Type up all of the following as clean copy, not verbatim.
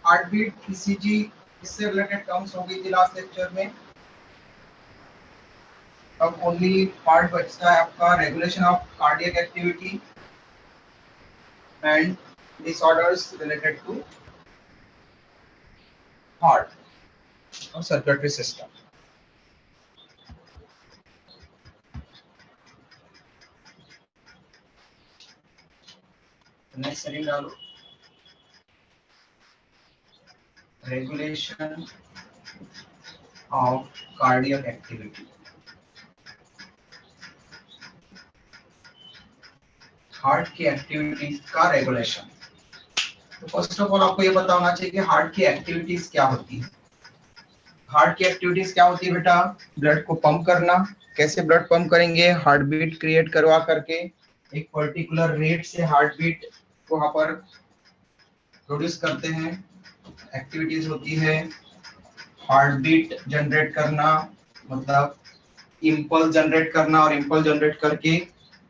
Heart beat, ECG, इससे related terms हो गई थी लास्ट लेक्चर में। अब ओनली पार्ट बचता है आपका regulation of cardiac activity and disorders related to heart और सर्कुलेटरी सिस्टम। नेक्स्ट हेडिंग डालो, regulation of cardiac activity. Heart की एक्टिविटीज का रेगुलेशन। तो फर्स्ट ऑफ ऑल आपको ये पता होना चाहिए कि हार्ट की एक्टिविटीज क्या होती है। हार्ट की एक्टिविटीज क्या होती है बेटा? ब्लड को पंप करना। कैसे ब्लड पंप करेंगे? हार्ट बीट क्रिएट करवा करके एक पर्टिकुलर रेट से हार्ट बीट को वहां पर प्रोड्यूस करते हैं। एक्टिविटीज होती है हार्ट बीट जनरेट करना, मतलब इम्पल्स जनरेट करना, और इम्पल्स जनरेट करके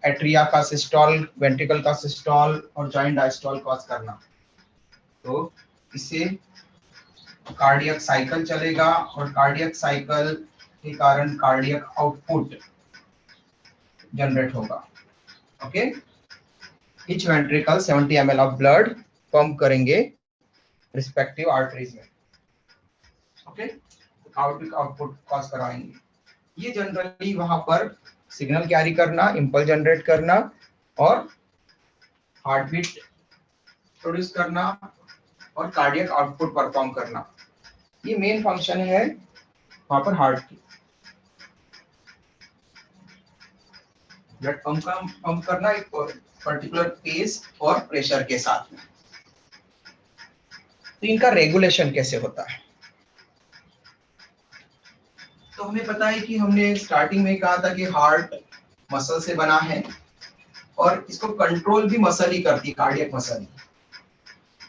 एट्रिया का सिस्टोल, वेंट्रिकल का सिस्टोल और जॉइंट डायस्टोल कॉज करना। तो इससे कार्डियक साइकिल चलेगा और कार्डियक साइकिल के कारण कार्डियक आउटपुट जनरेट होगा। Okay, each ventricle 70 ml of blood pump करेंगे रिस्पेक्टिव आर्टरीज में। ओके, आउटपुट कॉज कराएंगे। ये जनरली वहां पर सिग्नल कैरी करना, इंपल्स जनरेट करना और हार्ट बीट प्रोड्यूस करना और कार्डियक आउटपुट परफॉर्म करना, ये मेन फंक्शन है वहां पर हार्ट की। ब्लड पंप करना एक पर्टिकुलर पेस और प्रेशर के साथ में। तो इनका रेगुलेशन कैसे होता है? तो हमें पता है कि हमने स्टार्टिंग में कहा था कि हार्ट मसल से बना है और इसको कंट्रोल भी मसल ही करती है, कार्डियक मसल।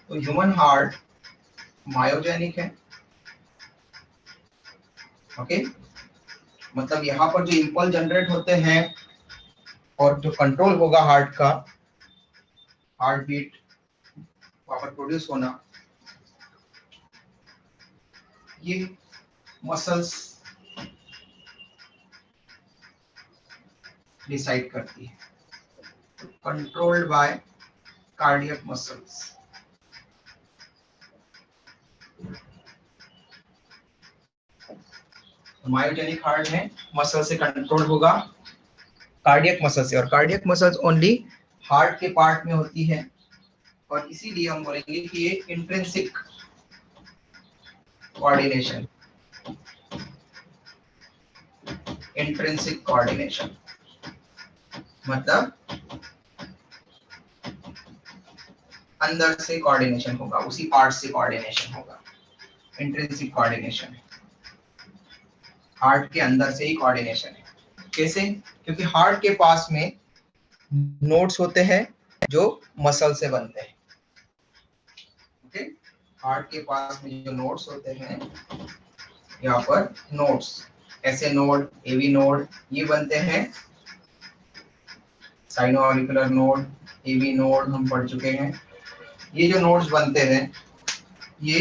तो ह्यूमन हार्ट मायोजेनिक है। ओके, मतलब यहाँ पर जो इंपल्स जनरेट होते हैं और जो कंट्रोल होगा हार्ट का, हार्ट बीट वहां पर प्रोड्यूस होना, ये मसल्स डिसाइड करती है। Controlled by cardiac muscles. Myogenic heart है, मसल से कंट्रोल होगा, कार्डियक मसल से, और कार्डियक मसल्स ओनली हार्ट के पार्ट में होती है और इसीलिए हम बोलेंगे कि ये इंट्रिंसिक कोऑर्डिनेशन, इंट्रिंसिक कोऑर्डिनेशन मतलब अंदर से कोऑर्डिनेशन होगा, उसी पार्ट से कोऑर्डिनेशन होगा। इंट्रिंसिक कोऑर्डिनेशन हार्ट के अंदर से ही कोऑर्डिनेशन है। कैसे? क्योंकि हार्ट के पास में नोड्स होते हैं जो मसल से बनते हैं। ओके, हार्ट के पास में जो नोड्स होते हैं, यहाँ पर नोड्स, ऐसे नोड, एवी नोड, ये बनते हैं। साइनोऑलिकुलर नोड, एवी नोड हम पढ़ चुके हैं। ये जो नोड्स बनते हैं ये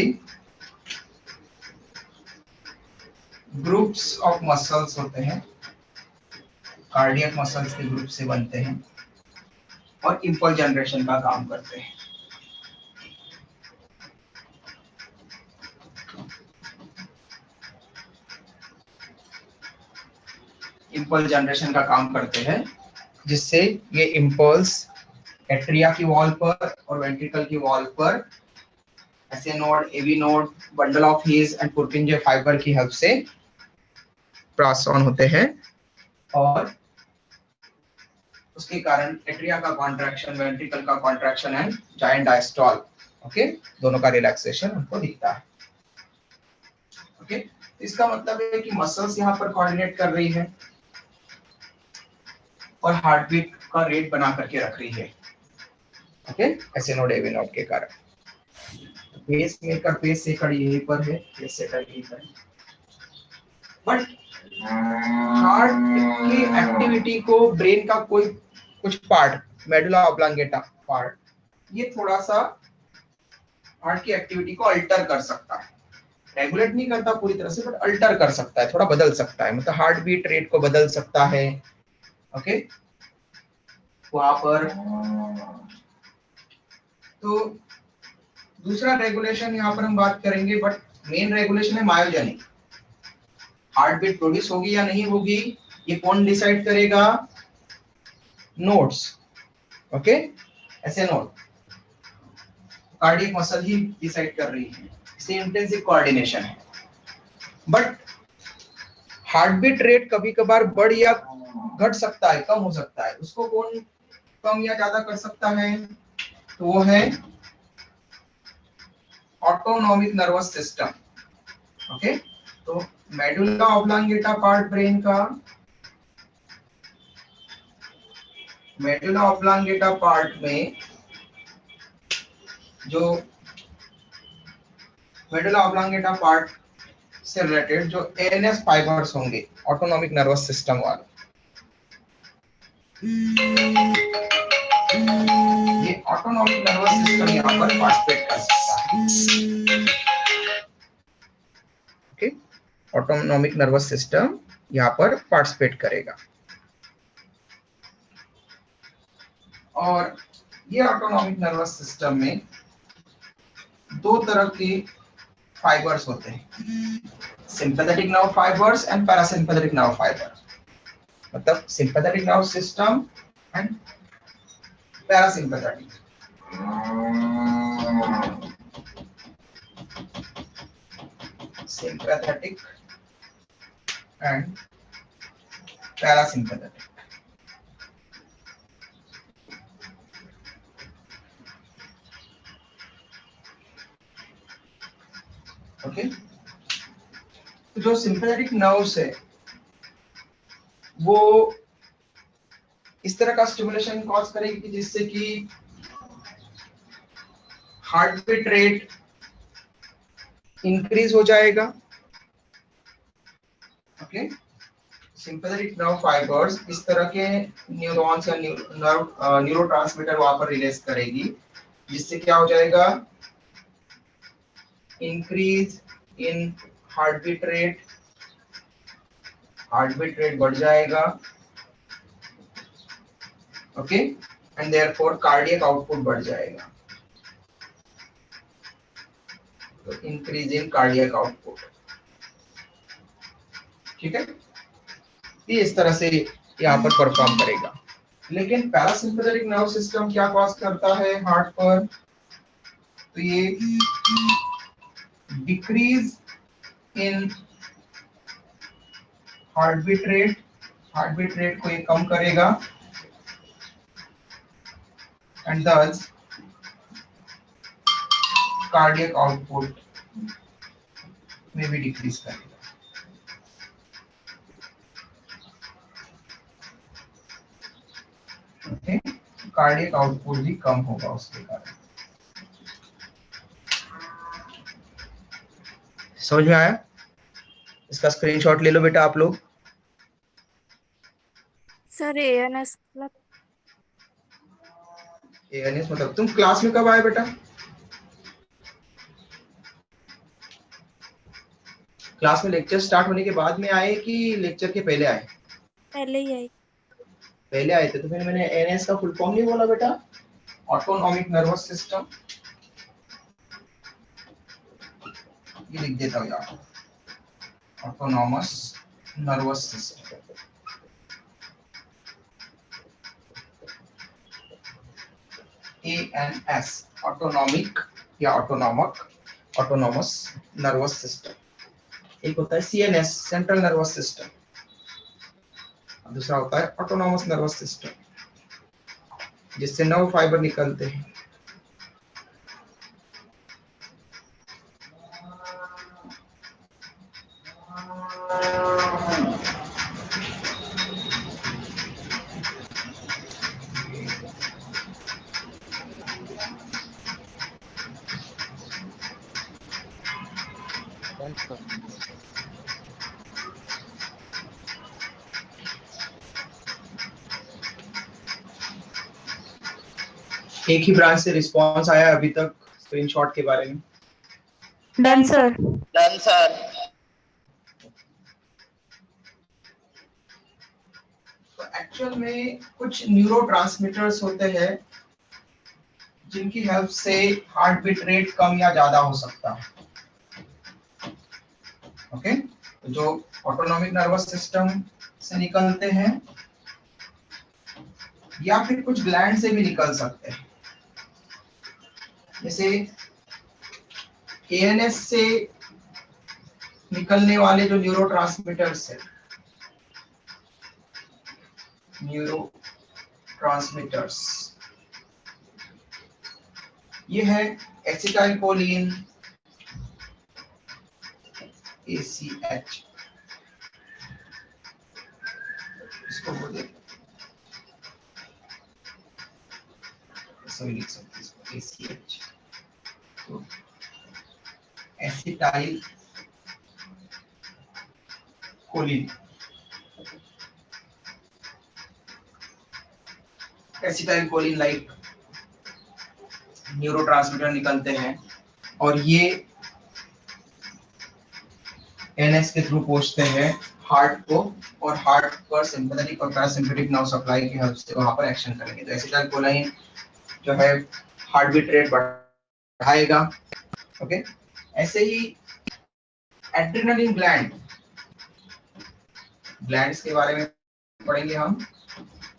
ग्रुप्स ऑफ मसल्स होते हैं, कार्डियक मसल्स के ग्रुप से बनते हैं और इंपल्स जनरेशन का काम करते हैं। इंपल्स जनरेशन का काम करते हैं, जिससे ये इंपल्स एट्रिया की वॉल पर और वेंट्रिकल की वॉल पर ऐसे node, AV node, bundle of His and Purkinje fibre की हेल्प से पास ऑन होते हैं और उसके कारण एट्रिया का कॉन्ट्रैक्शन, वेंट्रिकल का contraction and giant diastole, okay, दोनों का रिलैक्सेशन हमको दिखता है। ओके, इसका मतलब है कि मसल्स यहाँ पर कोऑर्डिनेट कर रही है और हार्ट बीट का रेट बना करके रख रही है। ओके, ऐसे नोड, एवी नोड के कारण। पेस मेकर, पेस सेकर यहीं पर है, पेस सेकर यहीं पर है। बट हार्ट की एक्टिविटी को ब्रेन का कोई कुछ पार्ट, मेडुला ऑब्लांगेटा पार्ट, ये थोड़ा सा हार्ट की एक्टिविटी को अल्टर कर सकता है, रेगुलेट नहीं करता पूरी तरह से बट अल्टर कर सकता है, थोड़ा बदल सकता है, मतलब हार्ट बीट रेट को बदल सकता है। ओके, वहां पर तो दूसरा रेगुलेशन यहाँ पर हम बात करेंगे, बट मेन रेगुलेशन है मायोजेनिक। हार्ट बीट प्रोड्यूस होगी या नहीं होगी ये कौन डिसाइड करेगा? नोड्स। ओके, ऐसे नोड कार्डियक मसल ही डिसाइड कर रही है, इसे इंटेंसिव कोऑर्डिनेशन है। बट हार्ट बीट रेट कभी कभार बढ़ या घट सकता है, कम हो सकता है, उसको कौन कम या ज्यादा कर सकता है? तो वो है ऑटोनॉमिक नर्वस सिस्टम। ओके, तो मेडुला ऑब्लांगेटा पार्ट ब्रेन का, मेडुला ऑब्लांगेटा पार्ट में जो मेडुला ऑब्लांगेटा पार्ट से रिलेटेड जो एएनएस फाइबर्स होंगे ऑटोनॉमिक नर्वस सिस्टम वाले, ये ऑटोनॉमिक नर्वस सिस्टम यहाँ पर पार्टिसिपेट कर सकता है। ओके, ऑटोनॉमिक नर्वस सिस्टम यहाँ पर पार्टिसिपेट करेगा। और ये ऑटोनॉमिक नर्वस सिस्टम में दो तरह के फाइबर्स होते हैं, sympathetic nerve fibres and parasympathetic nerve fibres. मतलब sympathetic nerve system and parasympathetic. Sympathetic and parasympathetic. Okay, तो जो सिंपैथेटिक नर्व्स है वो इस तरह का स्टिमुलेशन कॉज करेगी जिससे कि हार्ट बीट रेट इंक्रीज हो जाएगा। ओके, सिंपैथेटिक नर्व फाइबर्स इस तरह के न्यूरॉन्स या न्यूरोट्रांसमीटर वहां पर रिलीज करेगी जिससे क्या हो जाएगा? Increase in heart beat rate, heart beat rate बढ़ जाएगा। Okay, and therefore cardiac output बढ़ जाएगा, तो इंक्रीज इन कार्डियक आउटपुट। ठीक है, ये इस तरह से यहाँ पर परफॉर्म करेगा। लेकिन पैरासिम्पैथेटिक नर्व सिस्टम क्या कॉज करता है हार्ट पर? तो ये decrease in heart beat rate, heart beat rate को ये कम करेगा एंड thus कार्डियक आउटपुट में भी डिक्रीज करेगा। ओके, कार्डियक आउटपुट भी कम होगा उसके कारण। समझ में आया? इसका स्क्रीनशॉट ले लो बेटा आप लोग। सर एएनएस एएनएस मतलब तुम क्लास में कब आए बेटा? क्लास में लेक्चर स्टार्ट होने के बाद में आए कि लेक्चर के पहले आए? पहले ही आई। पहले आए थे, तो फिर मैंने एएनएस का फुल फॉर्म नहीं बोला बेटा? ऑटोनॉमिक नर्वस सिस्टम, ये लिख देता हूँ यहाँ, autonomous nervous system. ANS autonomic या ऑटोनॉमस नर्वस सिस्टम। एक होता है सीएनएस सेंट्रल नर्वस सिस्टम, दूसरा होता है ऑटोनॉमस नर्वस सिस्टम जिससे नर्व फाइबर निकलते हैं। एक ही ब्रांच से रिस्पांस आया अभी तक तो इन शॉर्ट के बारे में। Done sir. Done sir. तो एक्चुअल में कुछ न्यूरोट्रांसमीटर्स होते हैं जिनकी हेल्प से हार्ट बीट रेट कम या ज्यादा हो सकता है। ओके, तो जो ऑटोनॉमिक नर्वस सिस्टम से निकलते हैं या फिर कुछ ग्लैंड से भी निकल सकते हैं, जैसे एएनएस से निकलने वाले जो न्यूरोट्रांसमीटर्स है, न्यूरोट्रांसमीटर्स ये है एसिटाइल कोलिन, ACH, इसको बोलते सभी लिख सकते हैं इसको ACH। तो acetyl choline, acetyl choline like neurotransmitter निकलते हैं और ये एनएस के थ्रू पहुंचते हैं हार्ट को, और हार्ट पर सिंपैथेटिक और पैरासिम्पैथेटिक नर्व सप्लाई की हेल्प से वहां पर एक्शन करेंगे। तो एसिटाइल कोलिन जो है हार्ट बीट रेट बढ़ाएगा। ओके, ऐसे ही एड्रेनलिन ग्लैंड्स के बारे में पढ़ेंगे हम,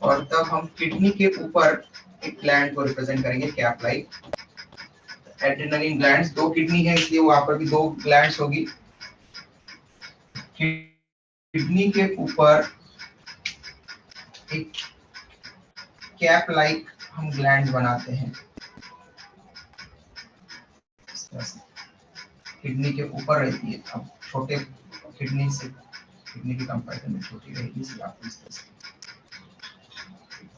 और तब हम किडनी के ऊपर एक ग्लैंड को रिप्रेजेंट करेंगे कैप लाइक। एड्रेनलिन ग्लैंड्स, दो किडनी है इसलिए वहां पर भी दो ग्लैंड्स होगी। किडनी के ऊपर एक कैप लाइक हम ग्लैंड बनाते हैं, इस तरह से किडनी के ऊपर रहती है। अब छोटे किडनी से, किडनी की कंपैरिजन में छोटी रहेगी इसलिए आपको इस तरह से,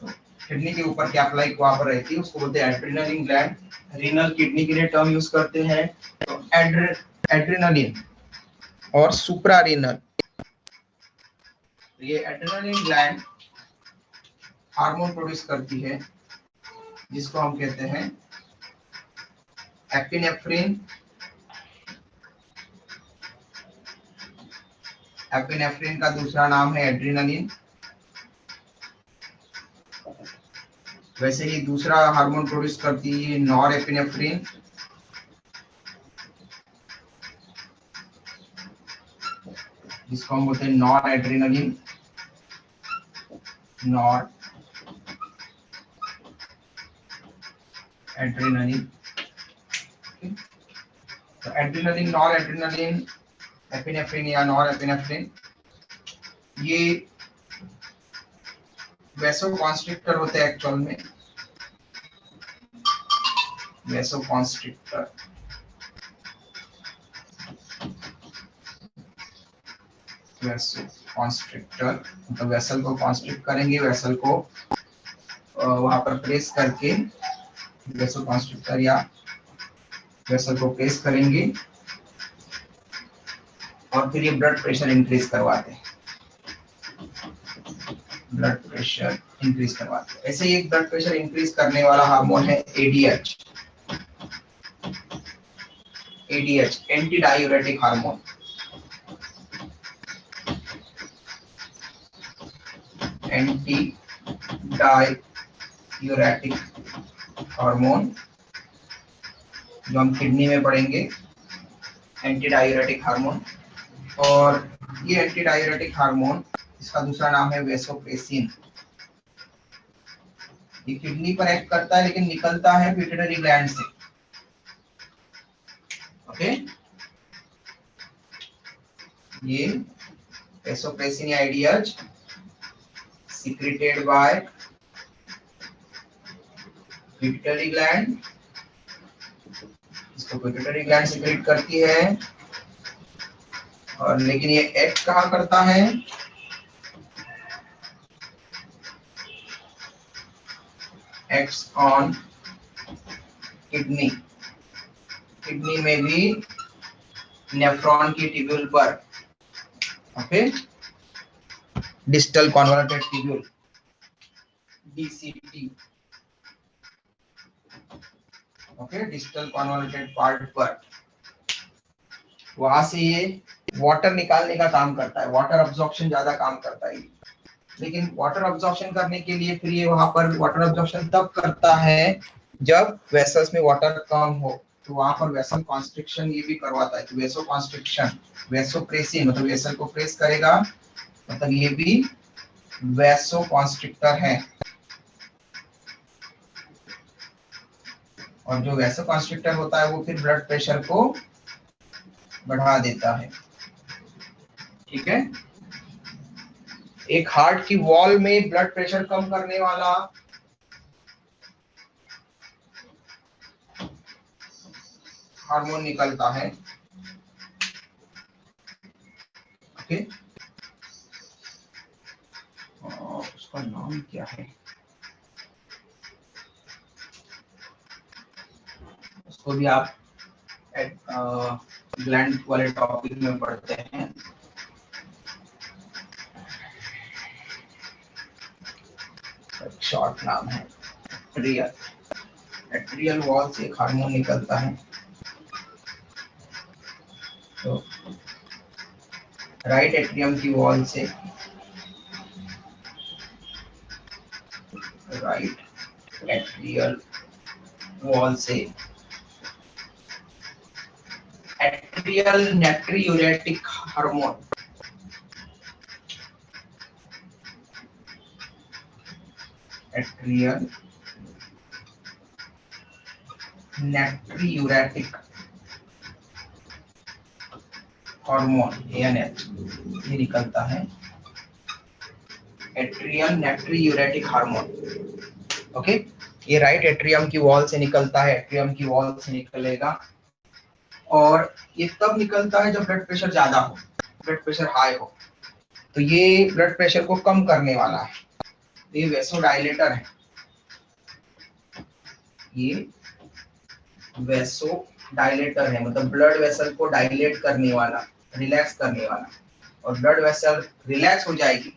तो किडनी के ऊपर कैप लाइक वहां पर रहती है, उसको बोलते हैं एड्रेनलिन ग्लैंड। रीनल किडनी के लिए टर्म यूज करते हैं, तो एड्रेनलिन और सुप्रारीनल। ये एड्रेनलिन ग्लैंड हार्मोन प्रोड्यूस करती है जिसको हम कहते हैं एपिनेफ्रिन। एपिनेफ्रिन का दूसरा नाम है एड्रेनलिन। वैसे ही दूसरा हार्मोन प्रोड्यूस करती है नॉरएपिनेफ्रिन। जिसको हम बोलते हैं नॉर एड्रेनलिन, नॉर एड्रेनलिन। तो एड्रेनलिन, नॉर एड्रेनलिन, एपिनेफ्रिन या नॉर एपिनेफ्रिन, ये वैसोकॉन्स्ट्रिक्टर होते हैं एक्चुअल में। वैसोकॉन्स्ट्रिक्टर, वैसोकॉन्स्ट्रिक्टर मतलब वेसल को कॉन्स्ट्रिक्ट करेंगे, वेसल को वहां पर प्रेस करके, वैसोकॉन्स्ट्रिक्टर या वेसल को प्रेस करेंगे और फिर ये ब्लड प्रेशर इंक्रीज करवाते हैं, ब्लड प्रेशर इंक्रीज करवाते हैं। ऐसे ही एक ब्लड प्रेशर इंक्रीज करने वाला हार्मोन है ADH, ADH anti diuretic hormone. Anti diuretic hormone जो हम किडनी में पढ़ेंगे, एंटी डायूरेटिक हार्मोन। और ये एंटी डायूरेटिक हार्मोन, इसका दूसरा नाम है वैसोप्रेसिन। ये किडनी पर एक्ट करता है लेकिन निकलता है पिट्यूटरी ग्लैंड से। ओके, ये वैसोप्रेसिन या ADH secreted by pituitary gland, इसको पिट्यूटरी ग्लैंड सिक्रेट करती है। और लेकिन ये एक्ट कहाँ करता है, एक्ट्स ऑन किडनी, किडनी में भी नेफ्रॉन की ट्यूब्यूल पर। Okay, distal converted tubule, DCT। Okay, distal convoluted part पर, वहां से ये वाटर निकालने का काम करता है, वाटर अब्जॉर्प्शन ज्यादा काम करता है। लेकिन वाटर अब्जॉर्प्शन करने के लिए फिर ये वहां पर वाटर अब्जॉर्प्शन तब करता है जब वेसल्स में वाटर कम हो, तो वहां पर वेसल कॉन्स्ट्रिक्शन ये भी करवाता है। तो वेसो कॉन्स्ट्रिक्शन, वेसोप्रेसिन मतलब वेसल को प्रेस करेगा, मतलब ये भी वेसो कॉन्स्ट्रिक्टर है। और जो वेसो कॉन्स्ट्रिक्टर होता है वो फिर ब्लड प्रेशर को बढ़ा देता है। ठीक है, एक हार्ट की वॉल में ब्लड प्रेशर कम करने वाला हार्मोन निकलता है। ओके, और उसका नाम क्या है, उसको भी आप ग्लैंड वाले टॉपिक में पढ़ते हैं। शॉर्ट नाम है एट्रियल। एट्रियल वॉल से एक हार्मोन निकलता है। तो राइट एट्रियम की वॉल से, राइट एट्रियल वॉल से atrial natriuretic hormone, atrial natriuretic hormone ANH ये निकलता है, एट्रियल नाट्रियूरेटिक हार्मोन। ओके, ये राइट एट्रियम की वॉल से निकलता है, एट्रियम की वॉल से निकलेगा। और ये तब निकलता है जब ब्लड प्रेशर ज्यादा हो, ब्लड प्रेशर हाई हो। तो ये ब्लड प्रेशर को कम करने वाला है, ये वेसोडाइलेटर है। ये वेसोडाइलेटर है, मतलब ब्लड वेसल को डायलेट करने वाला, रिलैक्स करने वाला। और ब्लड वेसल रिलैक्स हो जाएगी।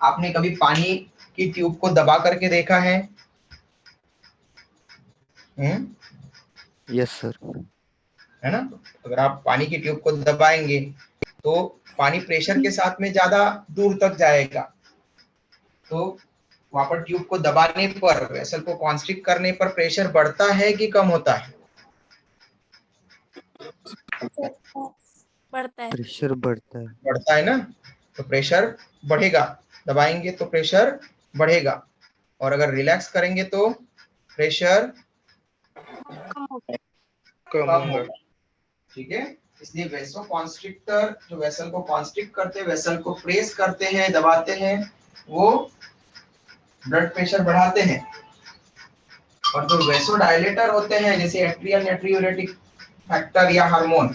आपने कभी पानी की ट्यूब को दबा करके देखा है? Yes sir. है ना, अगर आप पानी की ट्यूब को दबाएंगे तो पानी प्रेशर के साथ में ज्यादा दूर तक जाएगा। तो वहां पर ट्यूब को दबाने पर, वेसल को कॉन्स्ट्रिक्ट करने पर प्रेशर बढ़ता है कि कम होता है? बढ़ता है। प्रेशर बढ़ता है। बढ़ता है ना, तो प्रेशर बढ़ेगा, दबाएंगे तो प्रेशर बढ़ेगा, और अगर रिलैक्स करेंगे तो प्रेशर कम होगा। ठीक है, इसलिए वेसो कॉन्स्ट्रिक्टर जो वेसल को कॉन्स्ट्रिक्ट करते हैं, वेसल को प्रेस करते हैं, दबाते हैं, वो ब्लड प्रेशर बढ़ाते हैं। और जो वेसो डायलेटर होते हैं, जैसे एट्रियल नाट्रियूरेटिक फैक्टर या हार्मोन,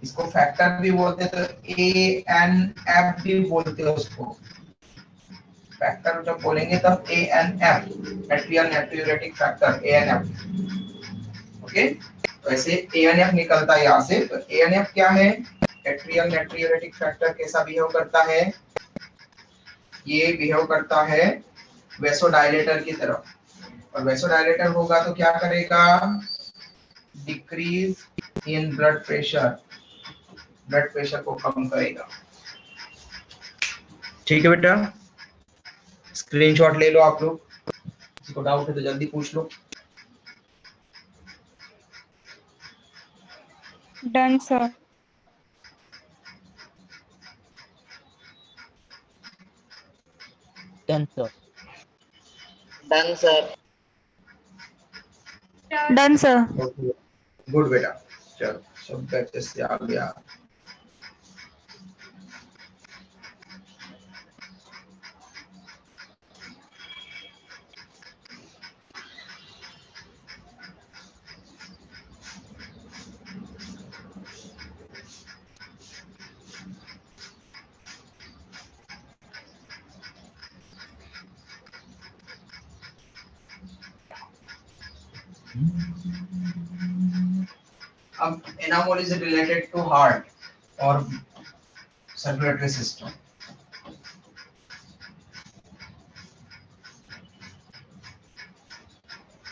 इसको फैक्टर भी बोलते हैं, तो ANF भी बोलते हैं उसको। फैक्टर जब बोलेंगे तब ANF, atrial natriuretic factor, ANF। Okay, तो ऐसे ANF निकलता है यहाँ से। तो ANF क्या है? एट्रियल नाट्रियूरेटिक फैक्टर कैसा बिहेव करता है? ये बिहेव करता है वेसोडाइलेटर की तरफ। और वेसोडाइलेटर होगा तो क्या करेगा? Decrease in blood pressure, blood pressure को कम करेगा। ठीक है बेटा, स्क्रीनशॉट ले लो आप लोग, किसी को डाउट है तो जल्दी पूछ लो। Done sir. Done sir. Done sir. Done sir. Good बेटा, चलो सब बैचेस से आ गया। अब enamel is related to heart और circulatory system।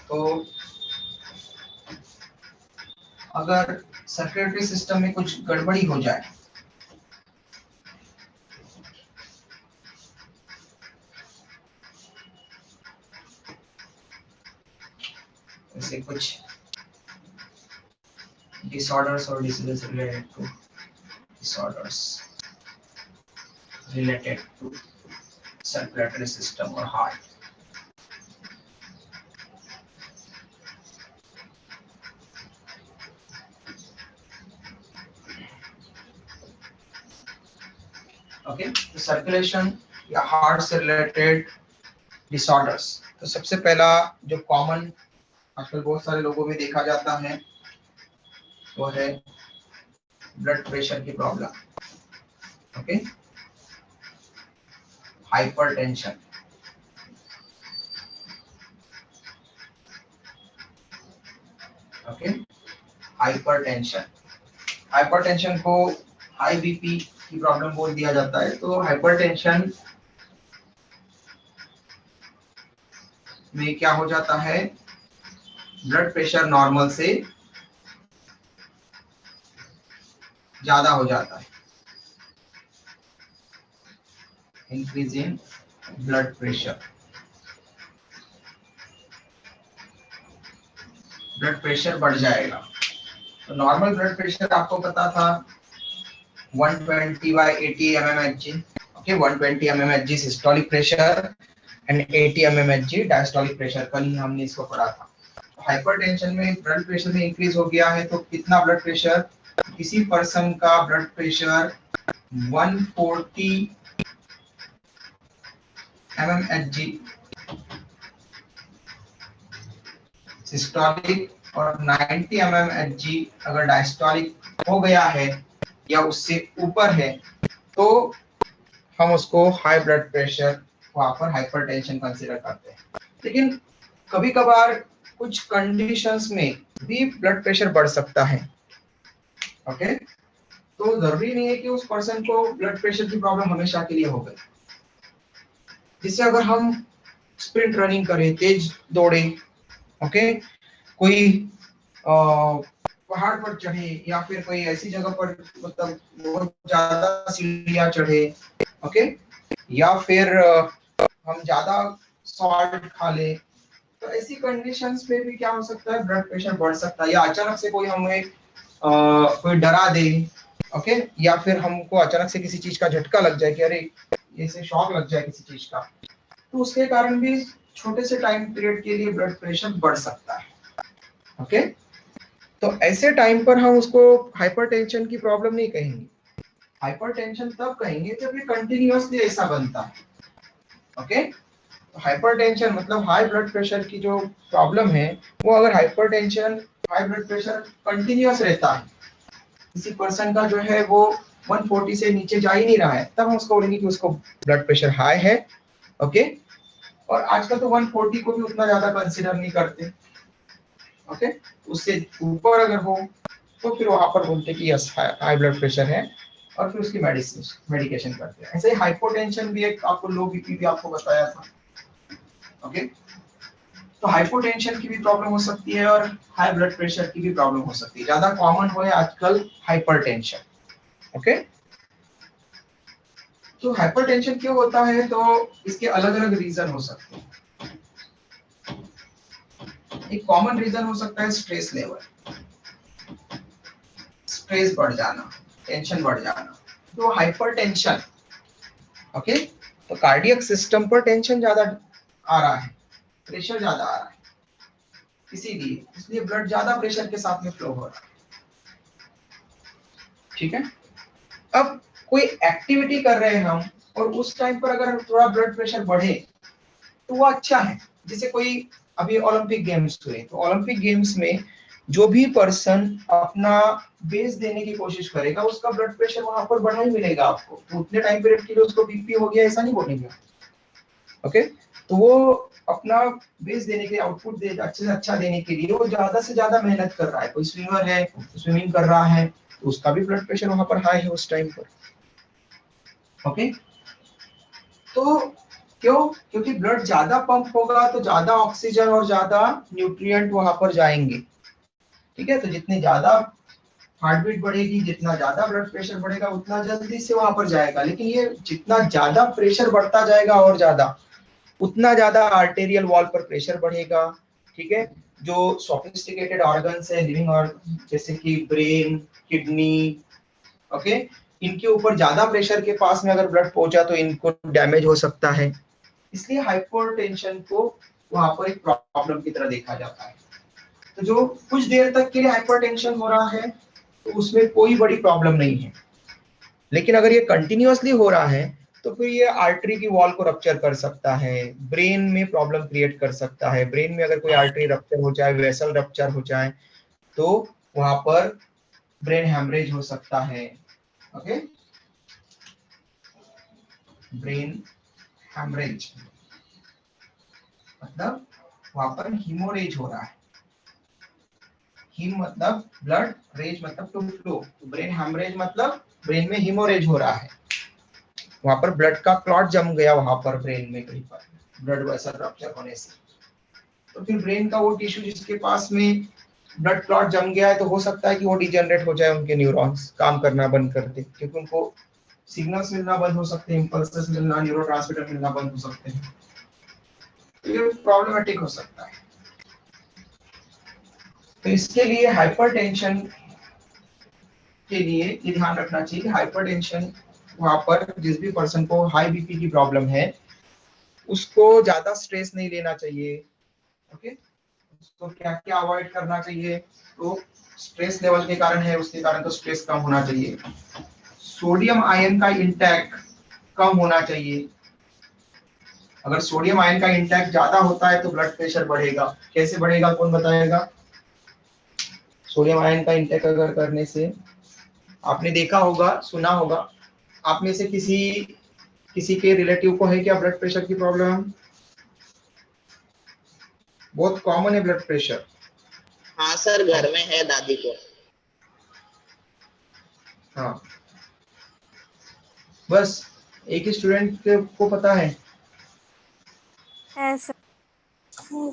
तो अगर सर्कुलेटरी सिस्टम में कुछ गड़बड़ी हो जाए, जैसे कुछ disorders or diseases related to disorders related to circulatory system or heart. Okay, तो सर्कुलेशन या हार्ट से रिलेटेड डिसऑर्डर्स, तो सबसे पहला जो कॉमन आजकल बहुत सारे लोगों में देखा जाता है वो है ब्लड प्रेशर की problem. Okay, hypertension, okay, hypertension, hypertension को हाई बीपी की प्रॉब्लम बोल दिया जाता है। तो हाइपरटेंशन में क्या हो जाता है, ब्लड प्रेशर नॉर्मल से ज्यादा हो जाता है, increase in blood pressure, blood pressure बढ़ जाएगा। तो नॉर्मल ब्लड प्रेशर आपको पता था 120/80 mmHg, okay, 120 mmHg systolic pressure and 80 mmHg diastolic pressure, कल ही हमने इसको पढ़ा था। हाइपरटेंशन में ब्लड प्रेशर में इंक्रीज हो गया है, तो कितना ब्लड प्रेशर, किसी पर्सन का ब्लड प्रेशर 140 mmHg सिस्टोलिक और 90 mmHg अगर डायस्टोलिक हो गया है या उससे ऊपर है, तो हम उसको हाई ब्लड प्रेशर, वहां पर हाइपरटेंशन कंसीडर करते हैं। लेकिन कभी कभार कुछ कंडीशंस में भी ब्लड प्रेशर बढ़ सकता है। ओके, तो जरूरी नहीं है कि उस पर्सन को ब्लड प्रेशर की प्रॉब्लम हमेशा के लिए हो गई। जिससे अगर हम स्प्रिंट रनिंग करें, तेज दौड़े, ओके, कोई पहाड़ पर चढ़े या फिर कोई ऐसी जगह पर मतलब बहुत ज्यादा सीढ़ियां चढ़े, ओके, या फिर हम ज्यादा सॉल्ट खा ले, तो ऐसी कंडीशंस में भी क्या हो सकता है, ब्लड प्रेशर बढ़ सकता है। या अचानक से कोई हमें कोई डरा दे, ओके, या फिर हमको अचानक से किसी चीज का झटका लग जाए कि अरे ऐसे शॉक लग जाए किसी चीज का, तो उसके कारण भी छोटे से टाइम पीरियड के लिए ब्लड प्रेशर बढ़ सकता है। ओके, तो ऐसे टाइम पर हम उसको हाइपरटेंशन की प्रॉब्लम नहीं कहेंगे। हाइपरटेंशन तब कहेंगे जब ये कंटिन्यूअसली ऐसा बनता है। ओके, तो हाइपरटेंशन मतलब हाई ब्लड प्रेशर की जो प्रॉब्लम है, वो अगर hypertension, high blood pressure continuous रहता है, किसी पर्सन का जो है वो 140 से नीचे जा ही नहीं रहा है, तब हम उसको बोलेंगे कि उसको ब्लड प्रेशर हाई है। ओके, और आजकल तो 140 को भी उतना ज्यादा कंसीडर नहीं करते। ओके, उससे ऊपर अगर हो तो फिर वहां पर बोलते हैं कि यस हाई ब्लड प्रेशर है, और फिर उसकी मेडिकेशन करते हैं। ऐसे ही हाइपोटेंशन भी एक आपको, लो बीपी भी आपको बताया था। ओके, तो हाइपोटेंशन की भी प्रॉब्लम हो सकती है और हाई ब्लड प्रेशर की भी प्रॉब्लम हो सकती है। ज्यादा कॉमन हो है आजकल हाइपरटेंशन। ओके, तो हाइपरटेंशन क्यों होता है, तो इसके अलग अलग रीजन हो सकते हैं। एक कॉमन रीजन हो सकता है स्ट्रेस लेवल, स्ट्रेस बढ़ जाना, टेंशन बढ़ जाना, तो हाइपरटेंशन। ओके, तो कार्डियक सिस्टम पर टेंशन ज्यादा आ रहा है, प्रेशर ज्यादा आ रहा है, इसीलिए इसलिए ब्लड ज्यादा प्रेशर के साथ में फ्लो हो रहा है। ठीक है, अब कोई एक्टिविटी कर रहे हैं हम और उस टाइम पर अगर थोड़ा ब्लड प्रेशर बढ़े तो वो अच्छा है। जैसे कोई अभी ओलंपिक गेम्स हुए, तो ओलंपिक गेम्स में जो भी पर्सन अपना बेस देने की कोशिश करेगा, उसका ब्लड प्रेशर वहां पर बढ़ा ही मिलेगा आपको। तो उतने टाइम पीरियड के लिए उसको बीपी हो गया ऐसा नहीं बोलेंगे। ओके, तो वो अपना बेस देने के, आउटपुट दे अच्छे से अच्छा देने के लिए वो ज्यादा से ज्यादा मेहनत कर रहा है। कोई स्विमर है, स्विमिंग कर रहा है, तो उसका भी ब्लड प्रेशर वहां पर हाई है उस टाइम पर। ओके, तो क्यों, क्योंकि ब्लड ज्यादा पंप होगा तो ज्यादा ऑक्सीजन और ज्यादा न्यूट्रिएंट वहां पर जाएंगे। ठीक है, तो जितनी ज्यादा हार्ट बीट बढ़ेगी, जितना ज्यादा ब्लड प्रेशर बढ़ेगा, उतना जल्दी से वहां पर जाएगा। लेकिन ये जितना ज्यादा प्रेशर बढ़ता जाएगा और ज्यादा, उतना ज्यादा आर्टेरियल वॉल पर प्रेशर बढ़ेगा। ठीक है, जो सोफिस्टिकेटेड ऑर्गन्स है, लिविंग ऑर्गन, जैसे कि ब्रेन, किडनी, ओके, इनके ऊपर ज्यादा प्रेशर के पास में अगर ब्लड पहुंचा तो इनको डैमेज हो सकता है। इसलिए हाइपरटेंशन को वहां पर एक प्रॉब्लम की तरह देखा जाता है। तो जो कुछ देर तक के लिए हाइपरटेंशन हो रहा है तो उसमें कोई बड़ी प्रॉब्लम नहीं है। लेकिन अगर ये कंटिन्यूअसली हो रहा है तो फिर ये आर्टरी की वॉल को रप्चर कर सकता है, ब्रेन में प्रॉब्लम क्रिएट कर सकता है। ब्रेन में अगर कोई आर्टरी रप्चर हो जाए, वेसल रप्चर हो जाए, तो वहां पर ब्रेन हेमरेज हो सकता है। ओके, ब्रेन हेमरेज मतलब वहां पर हीमोरेज हो रहा है। हीम मतलब ब्लड, रेज मतलब टू फ्लो। ब्रेन हेमरेज मतलब ब्रेन में हीमोरेज हो रहा है, वहां पर ब्लड का क्लॉट जम गया वहां पर ब्रेन में कहीं पर, ब्लड वेसल रप्चर होने से। तो फिर ब्रेन का वो टिश्यू जिसके पास में ब्लड क्लॉट जम गया है, तो हो सकता है कि वो डिजेनरेट हो जाए, उनके न्यूरॉन्स काम करना बंद कर दे, क्योंकि उनको सिग्नल्स मिलना बंद हो सकते हैं, इंपल्सेस मिलना, न्यूरोट्रांसमीटर मिलना बंद हो सकते हैं। तो ये प्रॉब्लमेटिक हो सकता है। तो इसके लिए हाइपरटेंशन के लिए ये ध्यान रखना चाहिए कि हाइपरटेंशन वहां पर जिस भी पर्सन को हाई बीपी की प्रॉब्लम है उसको ज्यादा स्ट्रेस नहीं लेना चाहिए। ओके, उसको क्या क्या अवॉइड करना चाहिए, तो स्ट्रेस लेवल के कारण है, उसके कारण तो स्ट्रेस कम होना चाहिए। सोडियम आयन का इंटेक कम होना चाहिए। अगर सोडियम आयन का इंटेक ज्यादा होता है तो ब्लड प्रेशर बढ़ेगा। कैसे बढ़ेगा, कौन बताएगा? सोडियम आयन का इंटेक अगर करने से, आपने देखा होगा, सुना होगा, आप में से किसी किसी के रिलेटिव को है क्या ब्लड प्रेशर की प्रॉब्लम? बहुत कॉमन है ब्लड प्रेशर। हाँ सर, घर में है दादी को। हाँ, बस एक ही स्टूडेंट को पता है। है सर।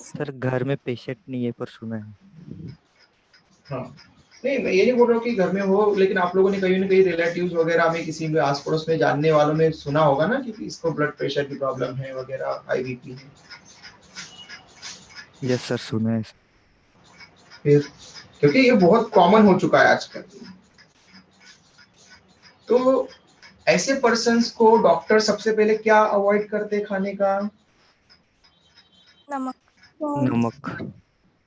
सर घर में पेशेंट नहीं है पर सुना है। हाँ, नहीं मैं ये नहीं बोल रहा हूँ कि घर में हो, लेकिन आप लोगों ने कहीं ना कहीं रिलेटिव्स वगैरह में, किसी में आस पड़ोस में जानने वालों में सुना होगा ना कि इसको ब्लड प्रेशर की प्रॉब्लम है वगैरह, हाई बीपी है। यस सर, सुना है। फिर क्योंकि ये बहुत कॉमन हो चुका है आजकल, तो ऐसे पर्सन्स को डॉक्टर सबसे पहले क्या अवॉइड करते खाने का? नमक। नमक।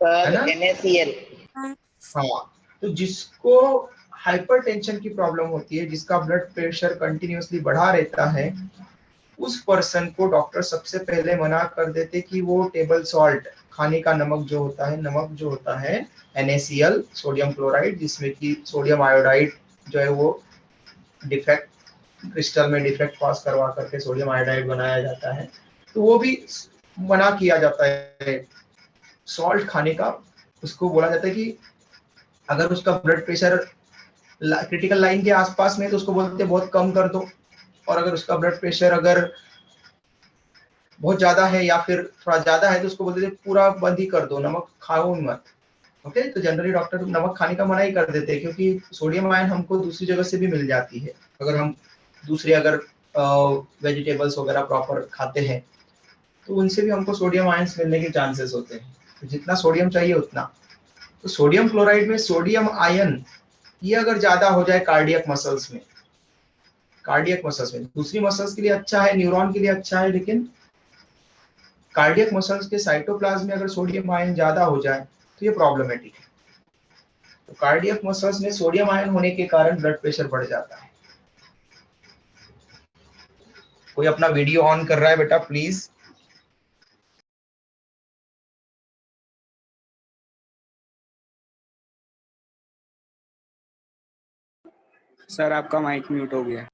है सर ना? NaCl। हाँ। हाँ, तो जिसको हाइपरटेंशन की प्रॉब्लम होती है, जिसका ब्लड प्रेशर कंटिन्यूअसली बढ़ा रहता है, उस पर्सन को डॉक्टर सबसे पहले मना कर देते कि वो टेबल सॉल्ट, खाने का नमक जो होता है, नमक जो होता है NaCl, सोडियम क्लोराइड, जिसमें कि सोडियम आयोडाइड जो है वो डिफेक्ट, क्रिस्टल में डिफेक्ट पास करवा करके सोडियम आयोडाइड बनाया जाता है, तो वो भी मना किया जाता है सॉल्ट खाने का। उसको बोला जाता है कि अगर उसका ब्लड प्रेशर क्रिटिकल लाइन के आसपास में तो उसको बोलते हैं बहुत कम कर दो, और अगर उसका ब्लड प्रेशर अगर बहुत ज्यादा है या फिर थोड़ा ज्यादा है तो उसको बोलते हैं पूरा बंद ही कर दो, नमक खाओ मत। ओके, तो जनरली डॉक्टर नमक खाने का मना ही कर देते हैं, क्योंकि सोडियम आयन हमको दूसरी जगह से भी मिल जाती है। अगर हम दूसरे अगर वेजिटेबल्स वगैरह प्रॉपर खाते हैं तो उनसे भी हमको सोडियम आयन्स मिलने के चांसेस होते हैं। तो जितना सोडियम चाहिए उतना। तो सोडियम क्लोराइड में सोडियम आयन ये अगर ज्यादा हो जाए कार्डियक मसल्स में, कार्डियक मसल्स में, दूसरी मसल्स के लिए अच्छा है, न्यूरॉन के लिए अच्छा है, लेकिन कार्डियक मसल्स के साइटोप्लाज्म में अगर सोडियम आयन ज्यादा हो जाए तो ये प्रॉब्लमेटिक है। तो कार्डियक मसल्स में सोडियम आयन होने के कारण ब्लड प्रेशर बढ़ जाता है। कोई अपना वीडियो ऑन कर रहा है बेटा प्लीज? सर आपका माइक म्यूट हो गया।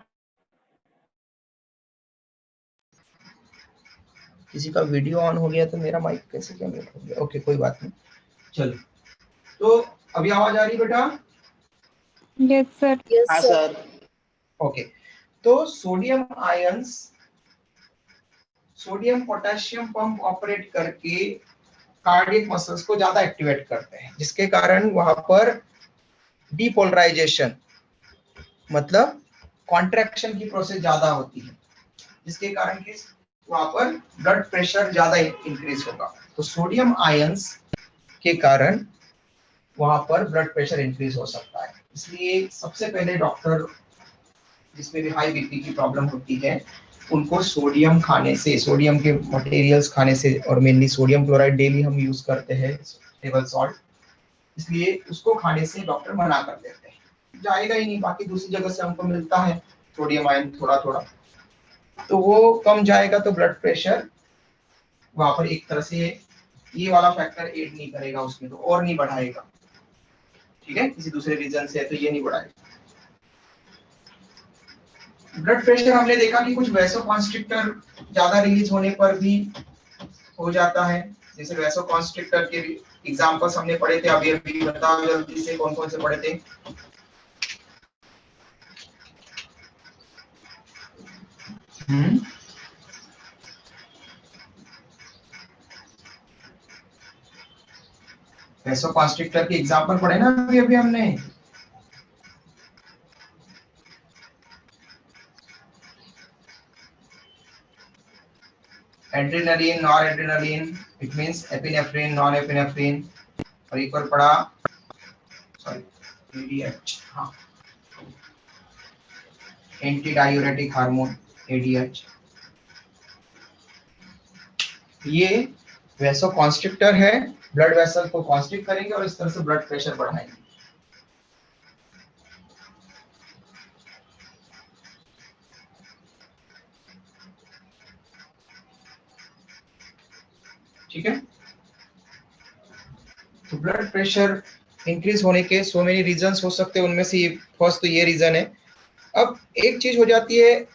किसी का वीडियो ऑन हो गया तो मेरा माइक कैसे क्या म्यूट हो गया? ओके, कोई बात नहीं, चलो। तो अभी आवाज आ रही बेटा? Yes sir. हाँ सर। ओके, तो sodium ions, sodium potassium pump operate करके कार्डियक मसल्स को ज्यादा एक्टिवेट करते हैं, जिसके कारण वहां पर डीपोलराइजेशन मतलब कॉन्ट्रैक्शन की प्रोसेस ज्यादा होती है, जिसके कारण कि वहां पर ब्लड प्रेशर ज्यादा इंक्रीज होगा। तो सोडियम आयंस के कारण वहां पर ब्लड प्रेशर इंक्रीज हो सकता है। इसलिए सबसे पहले डॉक्टर जिसमें भी हाई बीपी की प्रॉब्लम होती है उनको सोडियम खाने से, सोडियम के मटेरियल्स खाने से, और मेनली सोडियम क्लोराइड डेली हम यूज करते हैं टेबल सॉल्ट, इसलिए उसको खाने से डॉक्टर मना कर देते हैं। जाएगा ही नहीं, बाकी दूसरी जगह से हमको मिलता है सोडियम आयन थोड़ा थोड़ा, तो वो कम जाएगा तो ब्लड प्रेशर वहां पर एक तरह से ये वाला फैक्टर एड नहीं करेगा उसमें, तो और नहीं बढ़ाएगा। ठीक है, किसी दूसरे रीजन से है तो ये नहीं बढ़ाएगा। ब्लड प्रेशर हमने देखा कि कुछ वैसोकॉन्स्ट्रिक्टर ज्यादा रिलीज होने पर भी हो जाता है। जैसे वैसोकॉन्स्ट्रिक्टर के एग्जांपल्स हमने पढ़े थे, अभी अभी बताओ जल्दी से कौन कौन से पढ़े थे। वैसोकॉन्स्ट्रिक्टर के एग्जांपल पढ़े ना अभी अभी हमने। Adrenaline, noradrenaline, it means epinephrine, norepinephrine, और एक और पढ़ा सॉरी एडीएच, हाँ एंटी डायूरेटिक हार्मोन एडीएच। ये वैसोकॉन्स्ट्रिक्टर है, ब्लड वेसल को कॉन्स्ट्रिक्ट करेंगे और इस तरह से ब्लड प्रेशर बढ़ाएंगे। ठीक है, तो ब्लड प्रेशर इंक्रीज होने के सो मेनी रीजंस हो सकते हैं, उनमें से फर्स्ट तो ये रीजन है। अब एक चीज हो जाती है,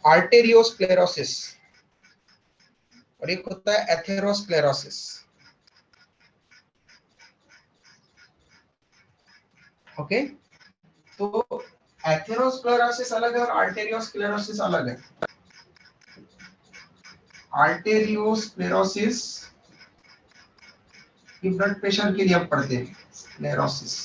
आर्टेरियोस्क्लेरोसिस और एक होता है एथेरोस्क्लेरोसिस। ओके, तो एथेरोस्क्लेरोसिस अलग है और आर्टेरियोस्क्लेरोसिस अलग है। आर्टेरियोस्क्लेरोसिस ये ब्लड प्रेशर के लिए अब पढ़ते हैं, स्क्लेरोसिस,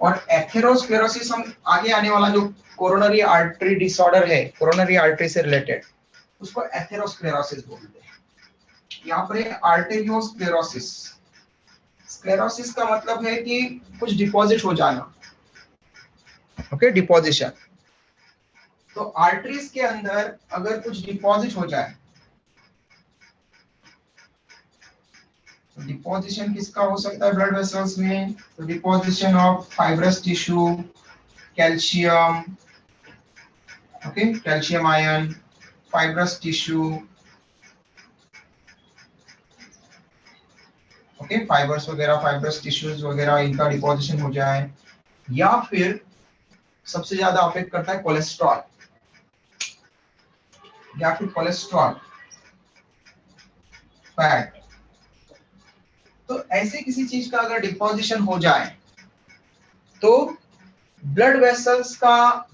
और एथेरोस्क्लेरोसिस हम आगे आने वाला जो कोरोनरी आर्टरी डिसऑर्डर है, कोरोनरी आर्टरी से रिलेटेड, उसको एथेरोस्क्लेरोसिस बोलते हैं। यहाँ पर आर्टेरियोस्क्लेरोसिस, स्क्लेरोसिस का मतलब है कि कुछ डिपॉजिट हो जाना। Okay, deposition. तो आर्टरीज के अंदर अगर कुछ डिपॉजिट हो जाए, तो डिपॉजिशन किसका हो सकता है ब्लड वेसल्स में? तो deposition of fibrous tissue, calcium, okay, calcium ion, fibrous tissue, okay, fibres वगैरह, फाइब्रस टिश्यूज वगैरह, इनका डिपॉजिशन हो जाए, या फिर सबसे ज्यादा अफेक्ट करता है कोलेस्ट्रॉल, या फिर कोलेस्ट्रॉल, फैट। तो ऐसे किसी चीज का अगर डिपॉजिशन हो जाए तो ब्लड वेसल्स का,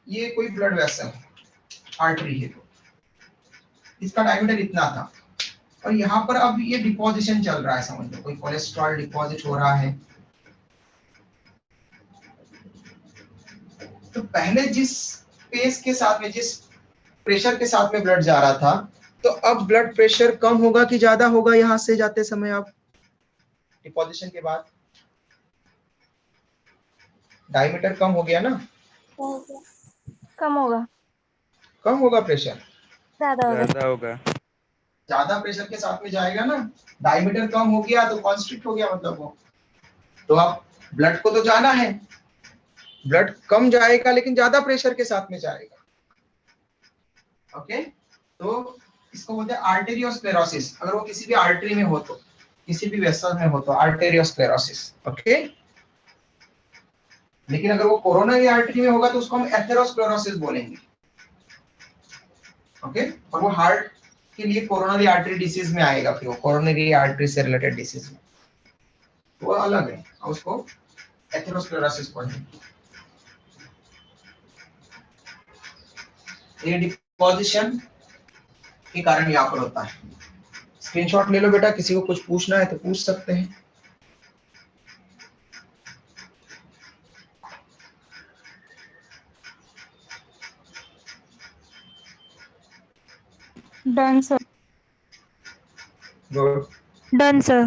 ये कोई ब्लड वेसल आर्टरी है, तो इसका डायमीटर इतना था और यहाँ पर अब ये डिपॉजिशन चल रहा है, समझ लो कोई कोलेस्ट्रॉल डिपॉजिट हो रहा है। तो पहले जिस पेस के साथ में, जिस प्रेशर के साथ में ब्लड जा रहा था, तो अब ब्लड प्रेशर कम होगा कि ज्यादा होगा यहां से जाते समय? अब डिपॉजिशन के बाद डायमीटर कम हो गया ना, कम होगा, कम होगा प्रेशर, ज्यादा होगा। ज्यादा होगा। ज्यादा प्रेशर के साथ में जाएगा ना, डायमीटर कम हो गया तो कॉन्स्ट्रिक्ट हो गया, मतलब वो, तो अब ब्लड को तो जाना है, ब्लड कम जाएगा लेकिन ज्यादा प्रेशर के साथ में जाएगा। ओके, तो इसको बोलते हैं आर्टेरियोस्क्लेरोसिस। अगर वो किसी भी आर्टरी में हो, तो किसी भी वेसल में हो, तो आर्टेरियोस्क्लेरोसिस। ओके, लेकिन अगर वो कोरोनरी आर्टरी में होगा तो उसको हम एथेरोस्क्लेरोसिस बोलेंगे। ओके, और वो हार्ट के लिए कोरोनरी आर्टरी डिसीज में आएगा, फिर वो कोरोनरी आर्टरी से रिलेटेड डिसीज में वो अलग है, उसको एथेरोस्क्लेरोसिस पढ़ेंगे। ये डिपोजिशन के कारण यहाँ पर होता है। स्क्रीनशॉट ले लो बेटा, किसी को कुछ पूछना है तो पूछ सकते हैं। Done sir. Good. Done sir.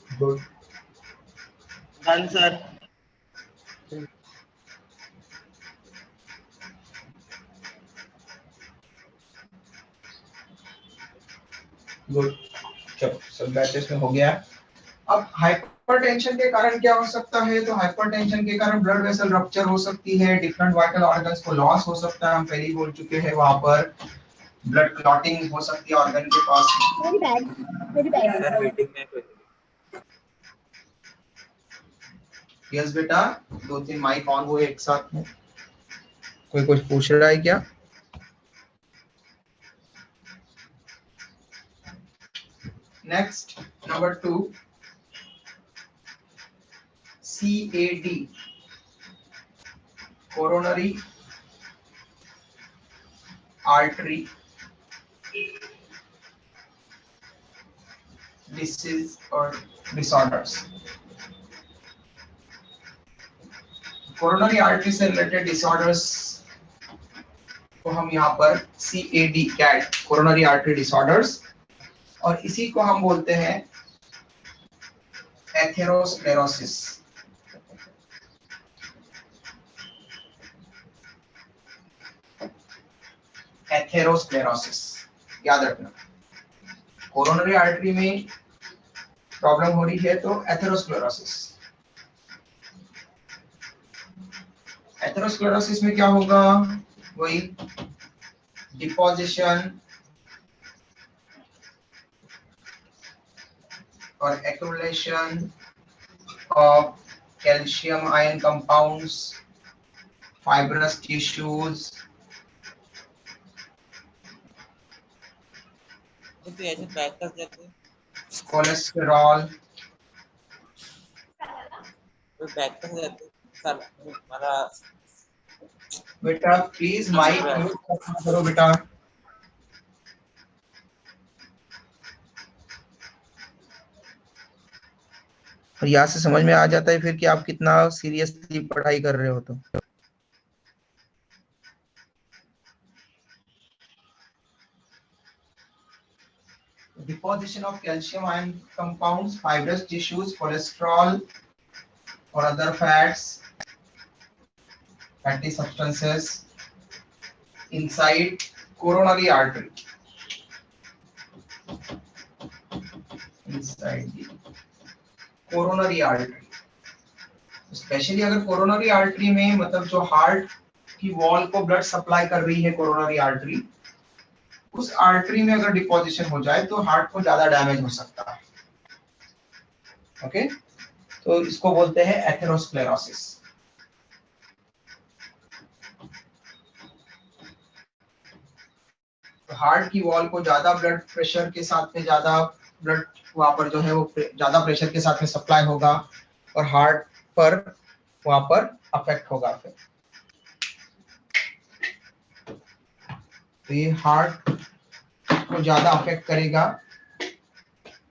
Good. Done sir. Good. चलो सब बैचेस में हो गया। अब हाइपरटेंशन के कारण क्या हो सकता है, तो हाइपरटेंशन के कारण ब्लड वेसल रप्चर हो सकती है, डिफरेंट वाइटल ऑर्गन्स को लॉस हो सकता है, हम पहले ही बोल चुके हैं, वहां पर ब्लड क्लॉटिंग हो सकती है ऑर्गन के पास। Very bad. सर मीटिंग में कोई यस बेटा, 2-3 माइक ऑन हुए एक साथ में। कोई कुछ पूछ रहा है क्या? Next number 2, CAD, coronary artery disease और डिसऑर्डर्स। कोरोनरी आर्टरी से रिलेटेड डिसऑर्डर्स को हम यहाँ पर CAD, cat, coronary artery disorders, और इसी को हम बोलते हैं एथेरोस्क्लेरोसिस। एथेरोस्क्लेरोसिस याद रखना, कोरोनरी आर्टरी में प्रॉब्लम हो रही है तो एथेरोस्क्लेरोसिस। एथेरोस्क्लेरोसिस में क्या होगा, वही डिपोजिशन और accumulation of calcium ion compounds, fibrous tissues, तो ऐसे पैक कर देते cholesterol, तो पैक कर देते सर हमारा। बेटा प्लीज माइक म्यूट करो बेटा। और यहाँ से समझ में आ जाता है फिर कि आप कितना सीरियसली पढ़ाई कर रहे हो। तो deposition of calcium ion compounds, fibrous tissues, cholesterol or other fats, fatty substances inside coronary artery, inside the coronary artery। Specially अगर कोरोनरी आर्टरी में मतलब जो हार्ट की वॉल को ब्लड सप्लाई कर रही है कोरोनरी आर्टरी, उस आर्टरी में अगर डिपोजिशन हो जाए तो हार्ट को ज्यादा डैमेज हो सकता है। ओके, तो इसको बोलते हैं एथेरोस्क्लेरोसिस। तो हार्ट की वॉल को ज्यादा ब्लड प्रेशर के साथ में, ज्यादा ब्लड वहां पर जो है वो ज्यादा प्रेशर के साथ में सप्लाई होगा और हार्ट पर वहां पर अफेक्ट होगा। फिर तो ये हार्ट को ज्यादा अफेक्ट करेगा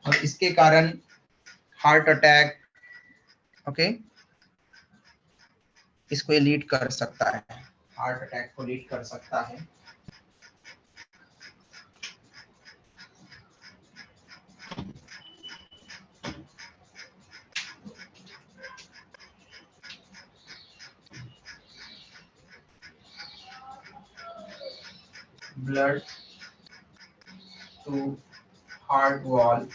और इसके कारण हार्ट अटैक, ओके, इसको लीड कर सकता है, हार्ट अटैक को लीड कर सकता है। ब्लड टू हार्ट वॉल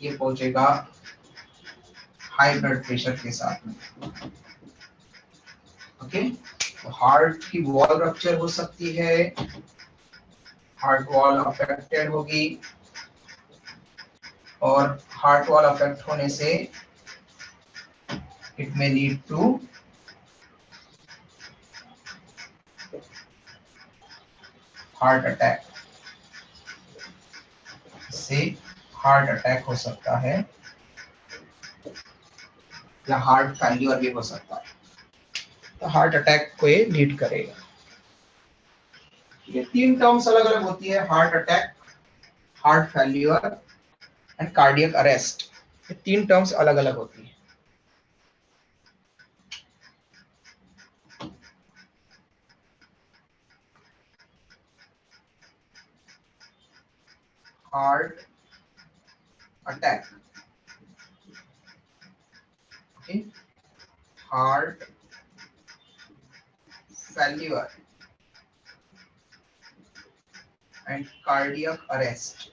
ये पहुंचेगा हाई ब्लड प्रेशर के साथ में। ओके, तो हार्ट की वॉल रप्चर हो सकती है, हार्ट वॉल अफेक्टेड होगी और हार्ट वॉल अफेक्ट होने से it may lead to heart attack, इससे हार्ट अटैक हो सकता है या हार्ट फेल्यूर भी हो सकता है। तो हार्ट अटैक को ये लीड करेगा। ये तीन टर्म्स अलग अलग होती है, heart attack, heart failure and cardiac arrest. ये तीन टर्म्स अलग अलग होती है। Heart attack, okay, heart failure and cardiac arrest.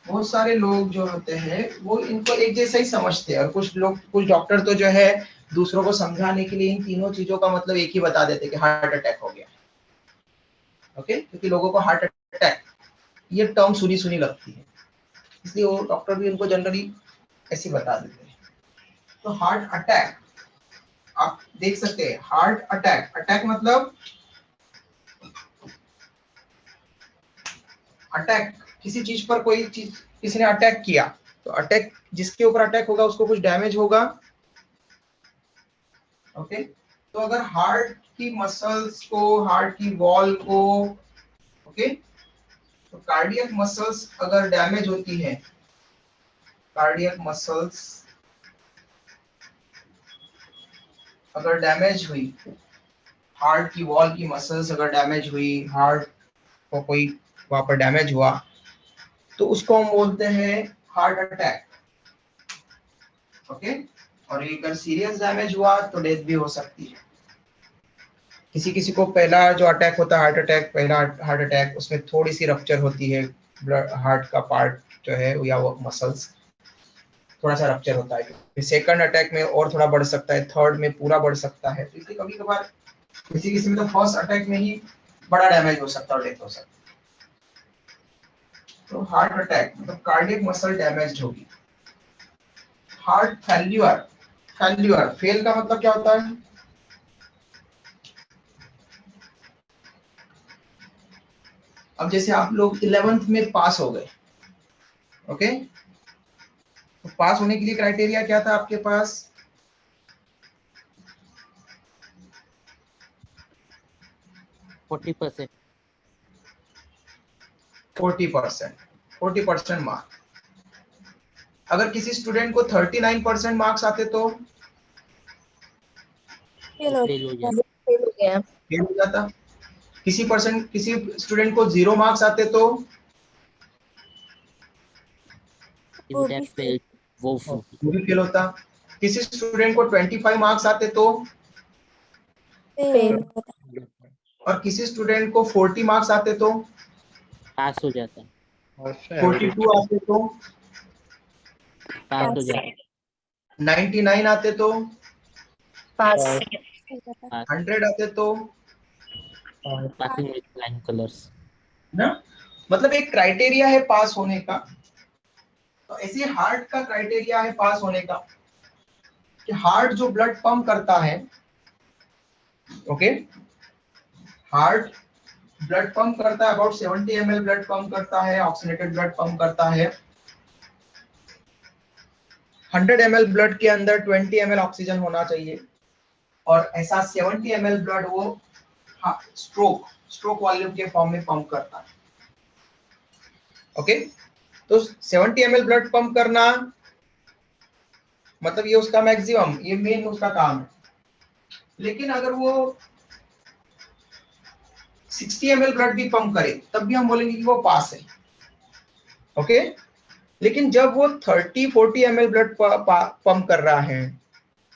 बहुत सारे लोग जो होते हैं वो इनको एक जैसा ही समझते हैं, और कुछ डॉक्टर तो जो है दूसरों को समझाने के लिए इन तीनों चीजों का मतलब एक ही बता देते कि हार्ट अटैक हो गया। ओके, क्योंकि लोगों को हार्ट अटैक ये टर्म सुनी सुनी लगती है, इसलिए वो डॉक्टर भी उनको जनरली ऐसे बता देते हैं। तो हार्ट अटैक आप देख सकते हैं, हार्ट अटैक, अटैक मतलब अटैक, किसी चीज पर कोई चीज किसी ने अटैक किया, तो अटैक जिसके ऊपर अटैक होगा उसको कुछ डैमेज होगा। ओके, तो अगर हार्ट की मसल्स को, हार्ट की वॉल को, ओके, तो कार्डियक मसल्स अगर डैमेज होती है, कार्डियक मसल्स अगर डैमेज हुई, हार्ट की वॉल की मसल्स अगर डैमेज हुई, हार्ट को कोई वहां पर डैमेज हुआ, तो उसको हम बोलते हैं हार्ट अटैक। ओके, और ये अगर सीरियस डैमेज हुआ तो डेथ भी हो सकती है। किसी किसी को पहला जो अटैक होता है, हार्ट अटैक, पहला हार्ट अटैक, उसमें थोड़ी सी रप्चर होती है, ब्लड हार्ट का पार्ट जो है या वो मसल्स थोड़ा सा रप्चर होता है। फिर सेकंड अटैक में और थोड़ा बढ़ सकता है, थर्ड में पूरा बढ़ सकता है। तो इसलिए कभी कभार किसी किसी में तो फर्स्ट अटैक में ही बड़ा डैमेज हो सकता है और डेथ हो सकता है। तो हार्ट अटैक मतलब कार्डियक मसल डैमेज होगी। हार्ट फेल्यूर, फेल्यूर, फेल का मतलब क्या होता है? अब जैसे आप लोग 11th में पास हो गए, ओके, तो पास होने के लिए क्राइटेरिया क्या था आपके पास? 40%। 40%, 40% मार्क। अगर किसी स्टूडेंट को 39% मार्क्स आते तो फेल फेल हो जाता। हो गया। फेल हो जाता। किसी स्टूडेंट को 0 मार्क्स आते तो He वो would भी have failed woefully. वो भी फेल होता। किसी स्टूडेंट को 25 मार्क्स आते तो, फेल होता। और किसी स्टूडेंट को 40 मार्क्स आते तो, पास हो जाता। 42 आते तो, पास हो जाता। 99 आते तो, पास। 100 आते तो, Passing with flying colors. ना, मतलब एक क्राइटेरिया है पास होने का। तो ऐसे हार्ट का क्राइटेरिया है पास होने का कि हार्ट जो ब्लड पंप करता है, ओके, हार्ट ब्लड पंप करता है, अबाउट 70 ml ब्लड पंप करता है, ऑक्सीनेटेड ब्लड पंप करता है। 100 ml ब्लड के अंदर 20 ml ऑक्सीजन होना चाहिए, और ऐसा 70 ml ब्लड वो स्ट्रोक वॉल्यूम के फॉर्म में पंप करता है। ओके, तो 70 ml ब्लड पंप करना मतलब ये उसका मैक्सिमम, ये मेन उसका काम है। लेकिन अगर वो 60 ml ब्लड भी पंप करे तब भी हम बोलेंगे कि वो पास है। ओके, लेकिन जब वो 30-40 ml ब्लड पंप कर रहा है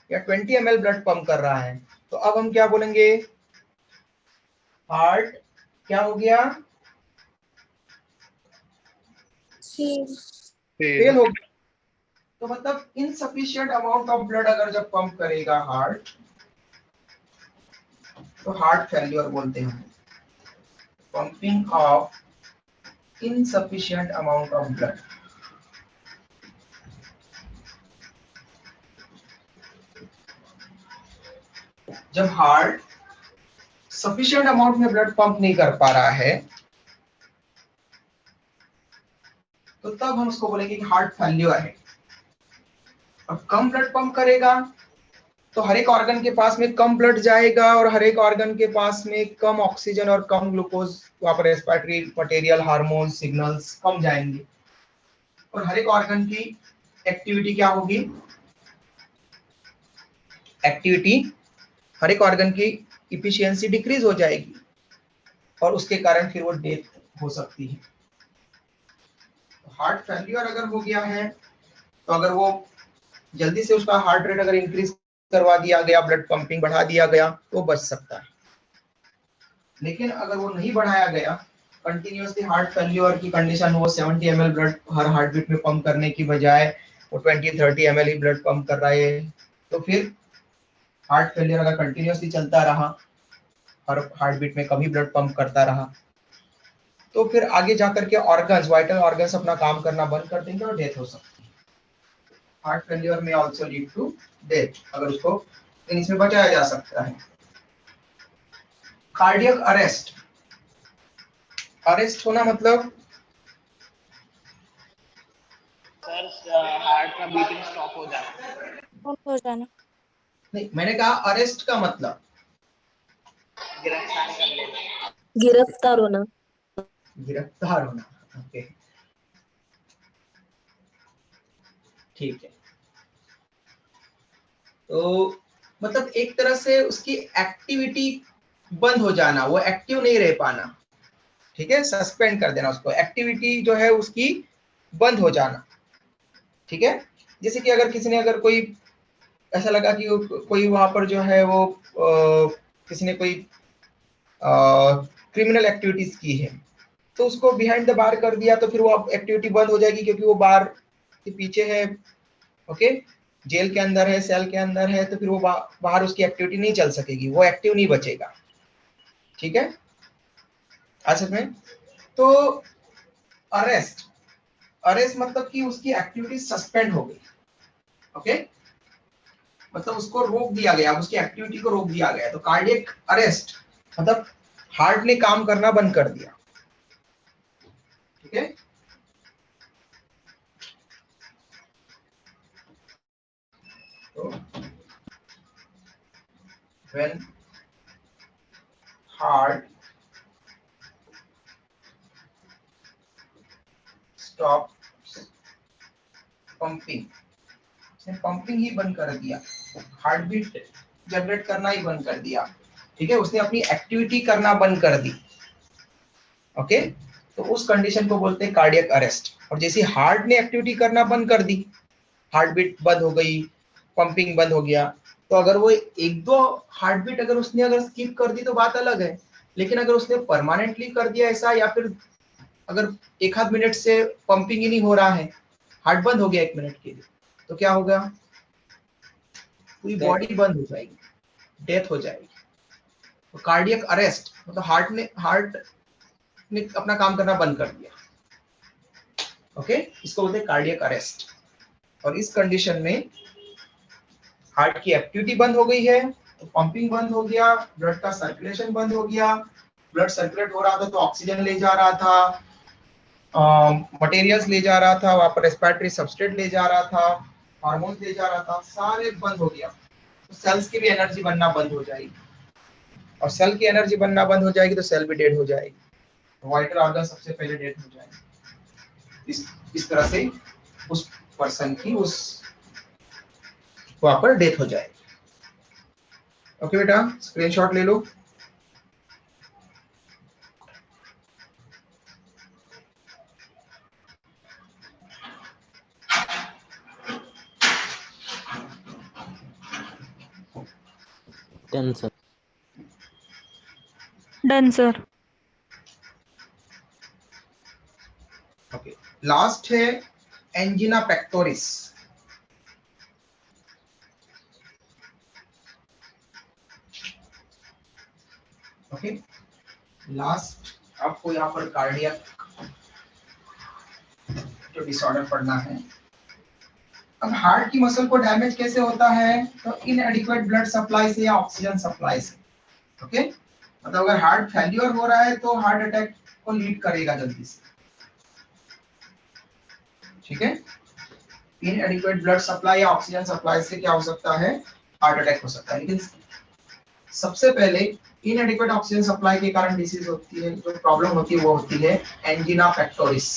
या 20 ml ब्लड पंप कर रहा है, तो अब हम क्या बोलेंगे? हार्ट क्या हो गया? फेल हो गया। तो मतलब इनसफिशिएंट अमाउंट ऑफ ब्लड अगर जब पंप करेगा हार्ट, तो हार्ट फेल्यूर बोलते हैं। Pumping of insufficient amount of blood। जब हार्ट सफिशिएंट अमाउंट में ब्लड पंप नहीं कर पा रहा है तो तब हम उसको बोलेंगे कि हार्ट फेल्यूर है। अब कम ब्लड पंप करेगा तो हर एक ऑर्गन के पास में कम ब्लड जाएगा और हर एक ऑर्गन के पास में कम ऑक्सीजन और कम ग्लूकोज, वहां पर रेस्पिरेटरी मटेरियल, हार्मोन सिग्नल्स कम जाएंगे और हर एक ऑर्गन की एक्टिविटी क्या होगी, एक्टिविटी हर एक ऑर्गन की इफिशियंसी डिक्रीज हो जाएगी और उसके कारण फिर वो डेथ हो सकती है। हार्ट फेल्यूर अगर हो गया है तो अगर वो जल्दी से उसका हार्ट रेट अगर इंक्रीज करवा दिया गया, ब्लड पंपिंग बढ़ा दिया गया तो बच सकता है। लेकिन अगर वो नहीं बढ़ाया गया, कंटिन्यूअसली हार्ट फेल्यूर की कंडीशन, वो 70 ml ब्लड हर हार्ट बीट में पंप करने की बजाय वो 20-30 ml ही ब्लड पंप कर रहा है, तो फिर हार्ट फेल्यूर अगर कंटिन्यूअसली चलता रहा, हर हार्ट बीट में कभी ब्लड पंप करता रहा, तो फिर आगे जाकर के ऑर्गन्स, वाइटल ऑर्गन्स अपना काम करना बंद कर देंगे और डेथ हो सकती है। हार्ट फेल्यूर में आल्सो लीड टू डेथ, अगर उसको इसमें बचाया जा सकता है। कार्डियक अरेस्ट, अरेस्ट होना मतलब सर हार्ट का बीटिंग स्टॉप हो जाना, बंद हो जाना। नहीं, मैंने कहा अरेस्ट का मतलब गिरफ्तार कर लेना, गिरफ्तार होना। गिरफ्तार होना। ओके, ठीक है। तो मतलब एक तरह से उसकी एक्टिविटी बंद हो जाना, वो एक्टिव नहीं रह पाना, ठीक है, सस्पेंड कर देना उसको, एक्टिविटी जो है उसकी बंद हो जाना, ठीक है। जैसे कि अगर किसी ने, अगर कोई ऐसा लगा कि कोई वहां पर जो है वो किसी ने कोई क्रिमिनल एक्टिविटीज की है तो उसको बिहाइंड द बार कर दिया, तो फिर वो एक्टिविटी बंद हो जाएगी क्योंकि वो बार के पीछे है, ओके, जेल के अंदर है, सेल के अंदर है, तो फिर वो बाहर उसकी एक्टिविटी नहीं चल सकेगी, वो एक्टिव नहीं बचेगा, ठीक है। अच्छा में तो अरेस्ट, अरेस्ट मतलब कि उसकी एक्टिविटी सस्पेंड हो गई, ओके, मतलब उसको रोक दिया गया, उसकी एक्टिविटी को रोक दिया गया। तो कार्डियक अरेस्ट मतलब हार्ट ने काम करना बंद कर दिया, ठीक है। तो when heart stop pumping, pumping ही बंद कर दिया, हार्ट बीट जनरेट करना ही बंद कर दिया, ठीक है, उसने अपनी एक्टिविटी करना बंद कर दी, ओके, तो उस कंडीशन को बोलते हैं कार्डियक अरेस्ट। और जैसे हार्ट ने एक्टिविटी करना बंद कर दी, हार्ट बीट बंद हो गई, पंपिंग बंद हो गया, तो अगर वो एक दो हार्ट बीट अगर उसने अगर स्किप कर दी तो बात अलग है, लेकिन अगर उसने परमानेंटली कर दिया ऐसा, या फिर अगर एक आध मिनट से पंपिंग ही नहीं हो रहा है, हार्ट बंद हो गया 1 मिनट के लिए, तो क्या होगा, पूरी बॉडी बंद हो जाएगी, डेथ हो जाएगी। तो कार्डियक अरेस्ट मतलब हार्ट ने अपना काम करना बंद कर दिया, ओके, इसको बोलते हैं कार्डियक अरेस्ट। और इस कंडीशन में हार्ट की एक्टिविटी बंद हो गई है, तो पंपिंग बंद हो गया, ब्लड का सर्कुलेशन बंद हो गया, ब्लड सर्कुलेट हो रहा था तो ऑक्सीजन ले जा रहा था, मटेरियल्स ले जा रहा था, वहां पर रेस्पिरेटरी सबस्ट्रेट ले जा रहा था, हार्मोन्स ले जा रहा था, सारे बंद हो गया, तो सेल्स की भी एनर्जी बनना बंद हो जाएगी, और सेल की एनर्जी बनना बंद हो जाएगी तो सेल भी डेड हो जाएगी, वाइटल ऑर्गन सबसे पहले डेड हो जाएगी। इस तरह से उस पर्सन की उस वहां पर डेथ हो जाएगी। ओके बेटा, स्क्रीनशॉट ले लो। Done sir. Done sir. Okay, last है एंजिना पेक्टोरिस। ओके, लास्ट आपको यहाँ पर कार्डियक जो डिसऑर्डर पढ़ना है। अब हार्ट की मसल को डैमेज कैसे होता है? तो इनएडिक्वेट ब्लड सप्लाई से या ऑक्सीजन सप्लाई से। ओके, मतलब अगर हार्ट फेल्यूर हो रहा है तो हार्ट अटैक को लीड करेगा जल्दी से। ठीक है, इनएडिक्वेट ब्लड सप्लाई या ऑक्सीजन सप्लाई से क्या हो सकता है? हार्ट अटैक हो सकता है। लेकिन सबसे पहले इनएडिक्वेट ऑक्सीजन सप्लाई के कारण डिसीज होती है, जो प्रॉब्लम होती है वो होती है एंजिना पेक्टोरिस।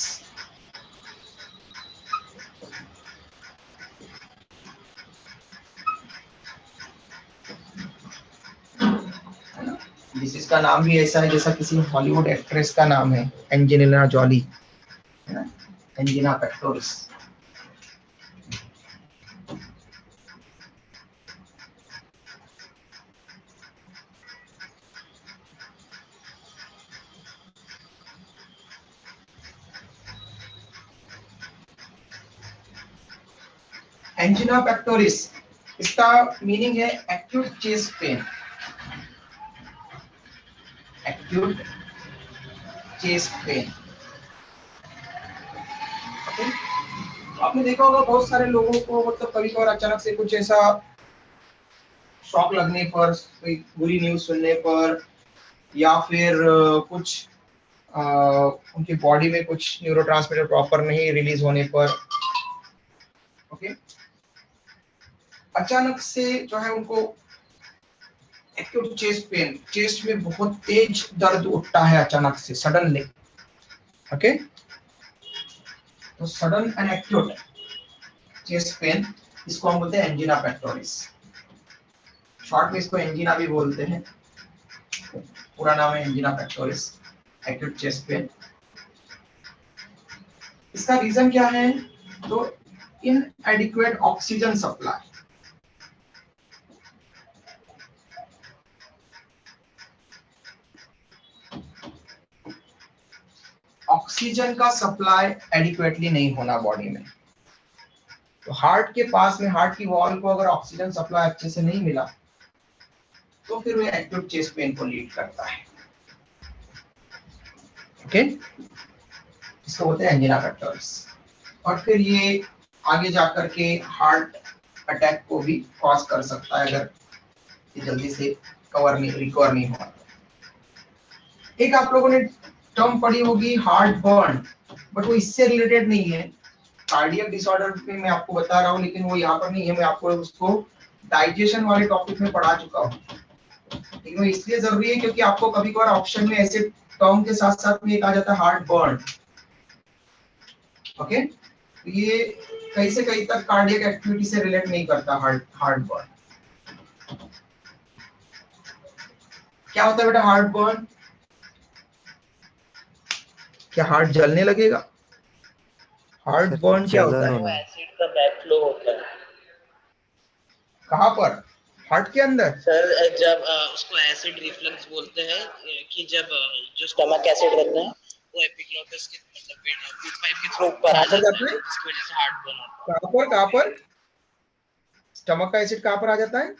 डिसीज का नाम भी ऐसा है जैसा किसी हॉलीवुड एक्ट्रेस का नाम है, एंजेलिना जॉली, है ना, एंजिना पेक्टोरिस। एंजिना पेक्टोरिस, इसका मीनिंग है acute chest pain. Acute chest pain. Okay, आपने देखा होगा बहुत सारे लोगों को, मतलब कभी कभार अचानक से कुछ ऐसा शॉक लगने पर, कोई बुरी न्यूज सुनने पर, या फिर कुछ उनकी बॉडी में कुछ न्यूरोट्रांसमीटर प्रॉपर नहीं रिलीज होने पर, ओके, अचानक से जो है उनको एक्यूट चेस्ट पेन, चेस्ट में बहुत तेज दर्द उठता है अचानक से, सडनली। ओके, तो sudden and acute chest pain, इसको हम बोलते हैं एंजिना पेक्टोरिस। शॉर्ट में इसको एंजिना भी बोलते हैं, पूरा नाम है angina pectoris, acute chest pain. इसका रीजन क्या है? तो इनएडिक्वेट ऑक्सीजन सप्लाई। ऑक्सीजन का सप्लाई एडिक्वेटली नहीं होना बॉडी में। तो हार्ट के पास में, हार्ट की वॉल को अगर ऑक्सीजन सप्लाई अच्छे से नहीं मिला तो फिर वह एक्यूट चेस्ट पेन को लीड करता है। ओके, इसको बोलते हैं एंजिना पेक्टोरिस। और फिर ये आगे जाकर के हार्ट अटैक को भी कॉज कर सकता है अगर ये जल्दी से रिकवर नहीं हुआ। एक आप लोगों ने टर्म पढ़ी होगी हार्ट बर्न, बट वो इससे रिलेटेड नहीं है। कार्डियक डिसऑर्डर पे मैं आपको बता रहा हूँ, लेकिन वो यहाँ पर नहीं है। मैं आपको उसको डाइजेशन वाले टॉपिक में पढ़ा चुका हूँ। लेकिन वो इसलिए जरूरी है क्योंकि आपको कभी कभार ऑप्शन में ऐसे टर्म के साथ साथ में एक आ जाता है हार्ट बर्न। ओके, तो ये कहीं से कहीं तक कार्डियक एक्टिविटी से रिलेट नहीं करता हार्ट बर्न। क्या होता है बेटा हार्ट बर्न? क्या हार्ट जलने लगेगा? हार्ट सर बर्न क्या होता जलन है? वो होना। एसिड का बैकफ्लो होता है कहाँ पर? हार्ट के अंदर? सर। जब उसको एसिड रिफ्लक्स बोलते हैं, कि जब जो स्टमक एसिड रहता है वो एपिग्लॉटिस के मतलब फूड पाइप के थ्रू ऊपर आ कहाँ पर जाता जाता है, है? जिसकी वजह से हार्ट बर्न होता कहाँ पर? कहाँ पर स्टमक का एसिड कहाँ पर आ जाता है? है।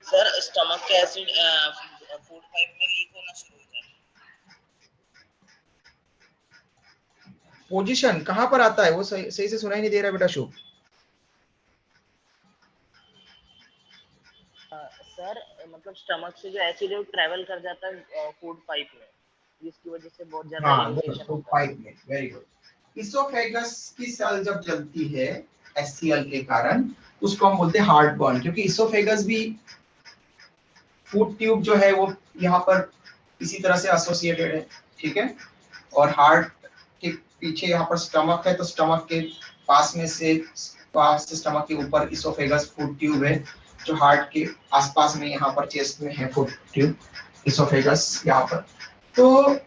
सर स्टमक का एसिड फूड पाइप में लीक होना शुरू हो जाता है। पोजीशन कहाँ पर आता है वो? सही सही से सुनाई नहीं दे रहा बेटा शुभ। सर मतलब स्टमक से जो एसिड है वो ट्रेवल कर जाता है फूड पाइप में, जिसकी वजह से बहुत ज्यादा हाँ, इरिटेशन फूड होता है। पाइप में। Very good. इसोफेगस की सेल जब जलती है एचसीएल के कारण, उसको हम बोलते हैं हार्ट बर्न, क्योंकि इसोफेगस भी फूड ट्यूब जो है वो यहाँ पर इसी तरह से एसोसिएटेड है। ठीक है, और हार्ट के पीछे यहाँ पर स्टमक है, तो स्टमक के पास से स्टमक के ऊपर इसोफेगस फूड ट्यूब है, जो हार्ट के आसपास में यहाँ पर चेस्ट में है फूड ट्यूब, इसोफेगस यहाँ पर। तो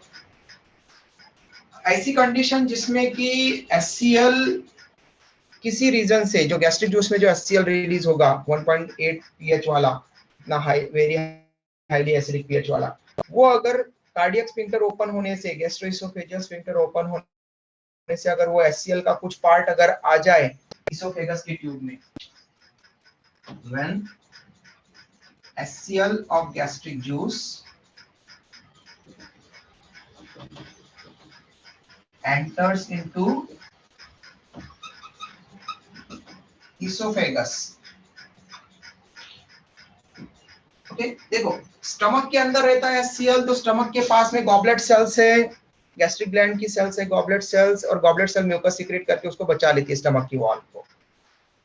ऐसी कंडीशन जिसमें कि एचसीएल किसी रीजन से, जो गैस्ट्रिक जूस में जो एचसीएल रिलीज होगा 1.8 पीएच वाला, ना high, very highly acidic pH वाला, वो अगर कार्डियक स्फिंक्टर ओपन होने से, गैस्ट्रोइसोफेजियल स्फिंक्टर ओपन होने से अगर वो एचसीएल का कुछ पार्ट अगर आ जाए इसोफेगस की ट्यूब में, when HCl of gastric juice enters into oesophagus. Okay, देखो स्टमक के अंदर रहता है HCl, तो स्टमक के पास में गॉबलेट सेल्स है, गैस्ट्रिक ग्लैंड की सेल्स है, गॉबलेट सेल्स, और गॉबलेट सेल म्यूकस सीक्रेट करके उसको बचा लेती है स्टमक की वॉल को।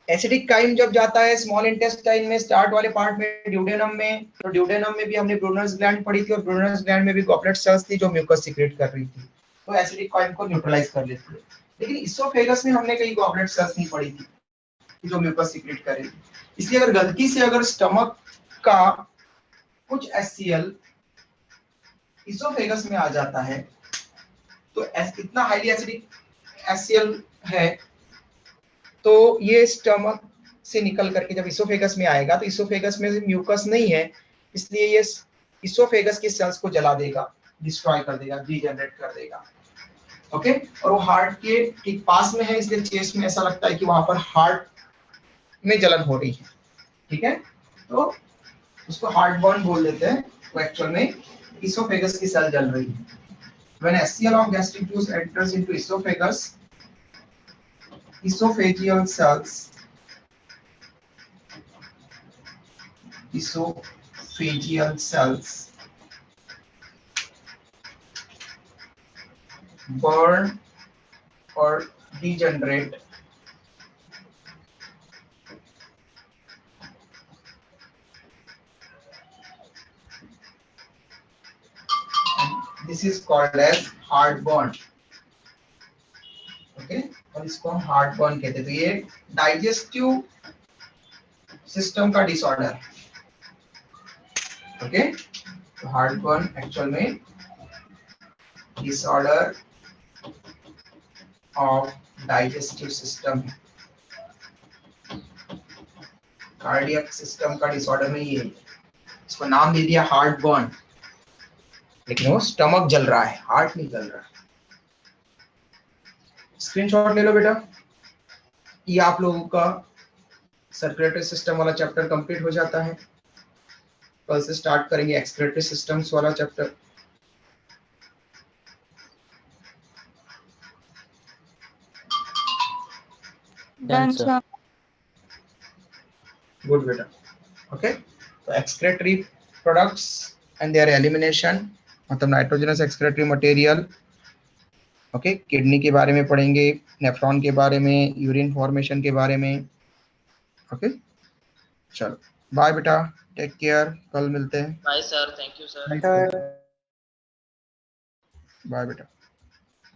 एसिडिक काइम जब जाता है स्मॉल इंटेस्टाइन में, स्टार्ट वाले पार्ट में, ड्यूडेनम में, तो ड्यूडेनम में भी हमने ब्रूनर्स ग्लैंड पढ़ी थी, और ब्रूनर्स ग्लैंड में भी गॉबलेट सेल्स थी जो म्यूकस सीक्रेट कर रही थी, तो एसिडिक काइम को न्यूट्रलाइज कर लेती है। लेकिन इसोफेगस में हमने कई गॉबलेट सेल्स नहीं पढ़ी थी जो म्यूकस सीक्रेट करेगी। इसलिए अगर गलती से अगर स्टमक का कुछ HCl इसोफेगस में आ जाता है, तो इतना हाईली एसिडिक HCl है, तो ये स्टमक से निकल करके जब इसोफेगस में आएगा, तो इसोफेगस में म्यूकस नहीं है, इसलिए ये इसोफेगस की सेल्स को जला देगा, डिस्ट्रॉय कर देगा, डीजनरेट कर देगा। ओके, और वो हार्ट के ठीक पास में है, इसलिए चेस्ट में ऐसा लगता है कि वहां पर हार्ट में जलन हो रही है। ठीक है, तो उसको हार्ट बर्न बोल देते हैं, वो एक्चुअल में इसोफेगस की सेल जल रही है। When HCl of gastric juice enters into esophagus, esophageal cells burn or degenerate this is called as heartburn. Okay, और इसको हम हार्टबर्न कहते हैं। तो ये डाइजेस्टिव सिस्टम का डिसऑर्डर है। ओके, तो हार्टबर्न एक्चुअल में डिसऑर्डर ऑफ डाइजेस्टिव सिस्टम है, कार्डियक सिस्टम का डिसऑर्डर में ये है। इसको नाम दे दिया हार्टबर्न, लेकिन वो स्टमक जल रहा है, हार्ट नहीं जल रहा है। स्क्रीनशॉट ले लो बेटा। ये आप लोगों का सर्कुलेटरी सिस्टम वाला चैप्टर कंप्लीट हो जाता है। कल से स्टार्ट करेंगे एक्सक्रीटरी सिस्टम्स वाला चैप्टर। Done sir. गुड बेटा। ओके, तो excretory products and their elimination, मतलब nitrogenous excretory material. Okay, kidney के बारे में पढ़ेंगे, नेफ्रॉन के बारे में, यूरिन फॉर्मेशन के बारे में। ओके, चलो बाय बेटा, टेक केयर, कल मिलते हैं। Bye sir, thank you sir. Sir bye बेटा।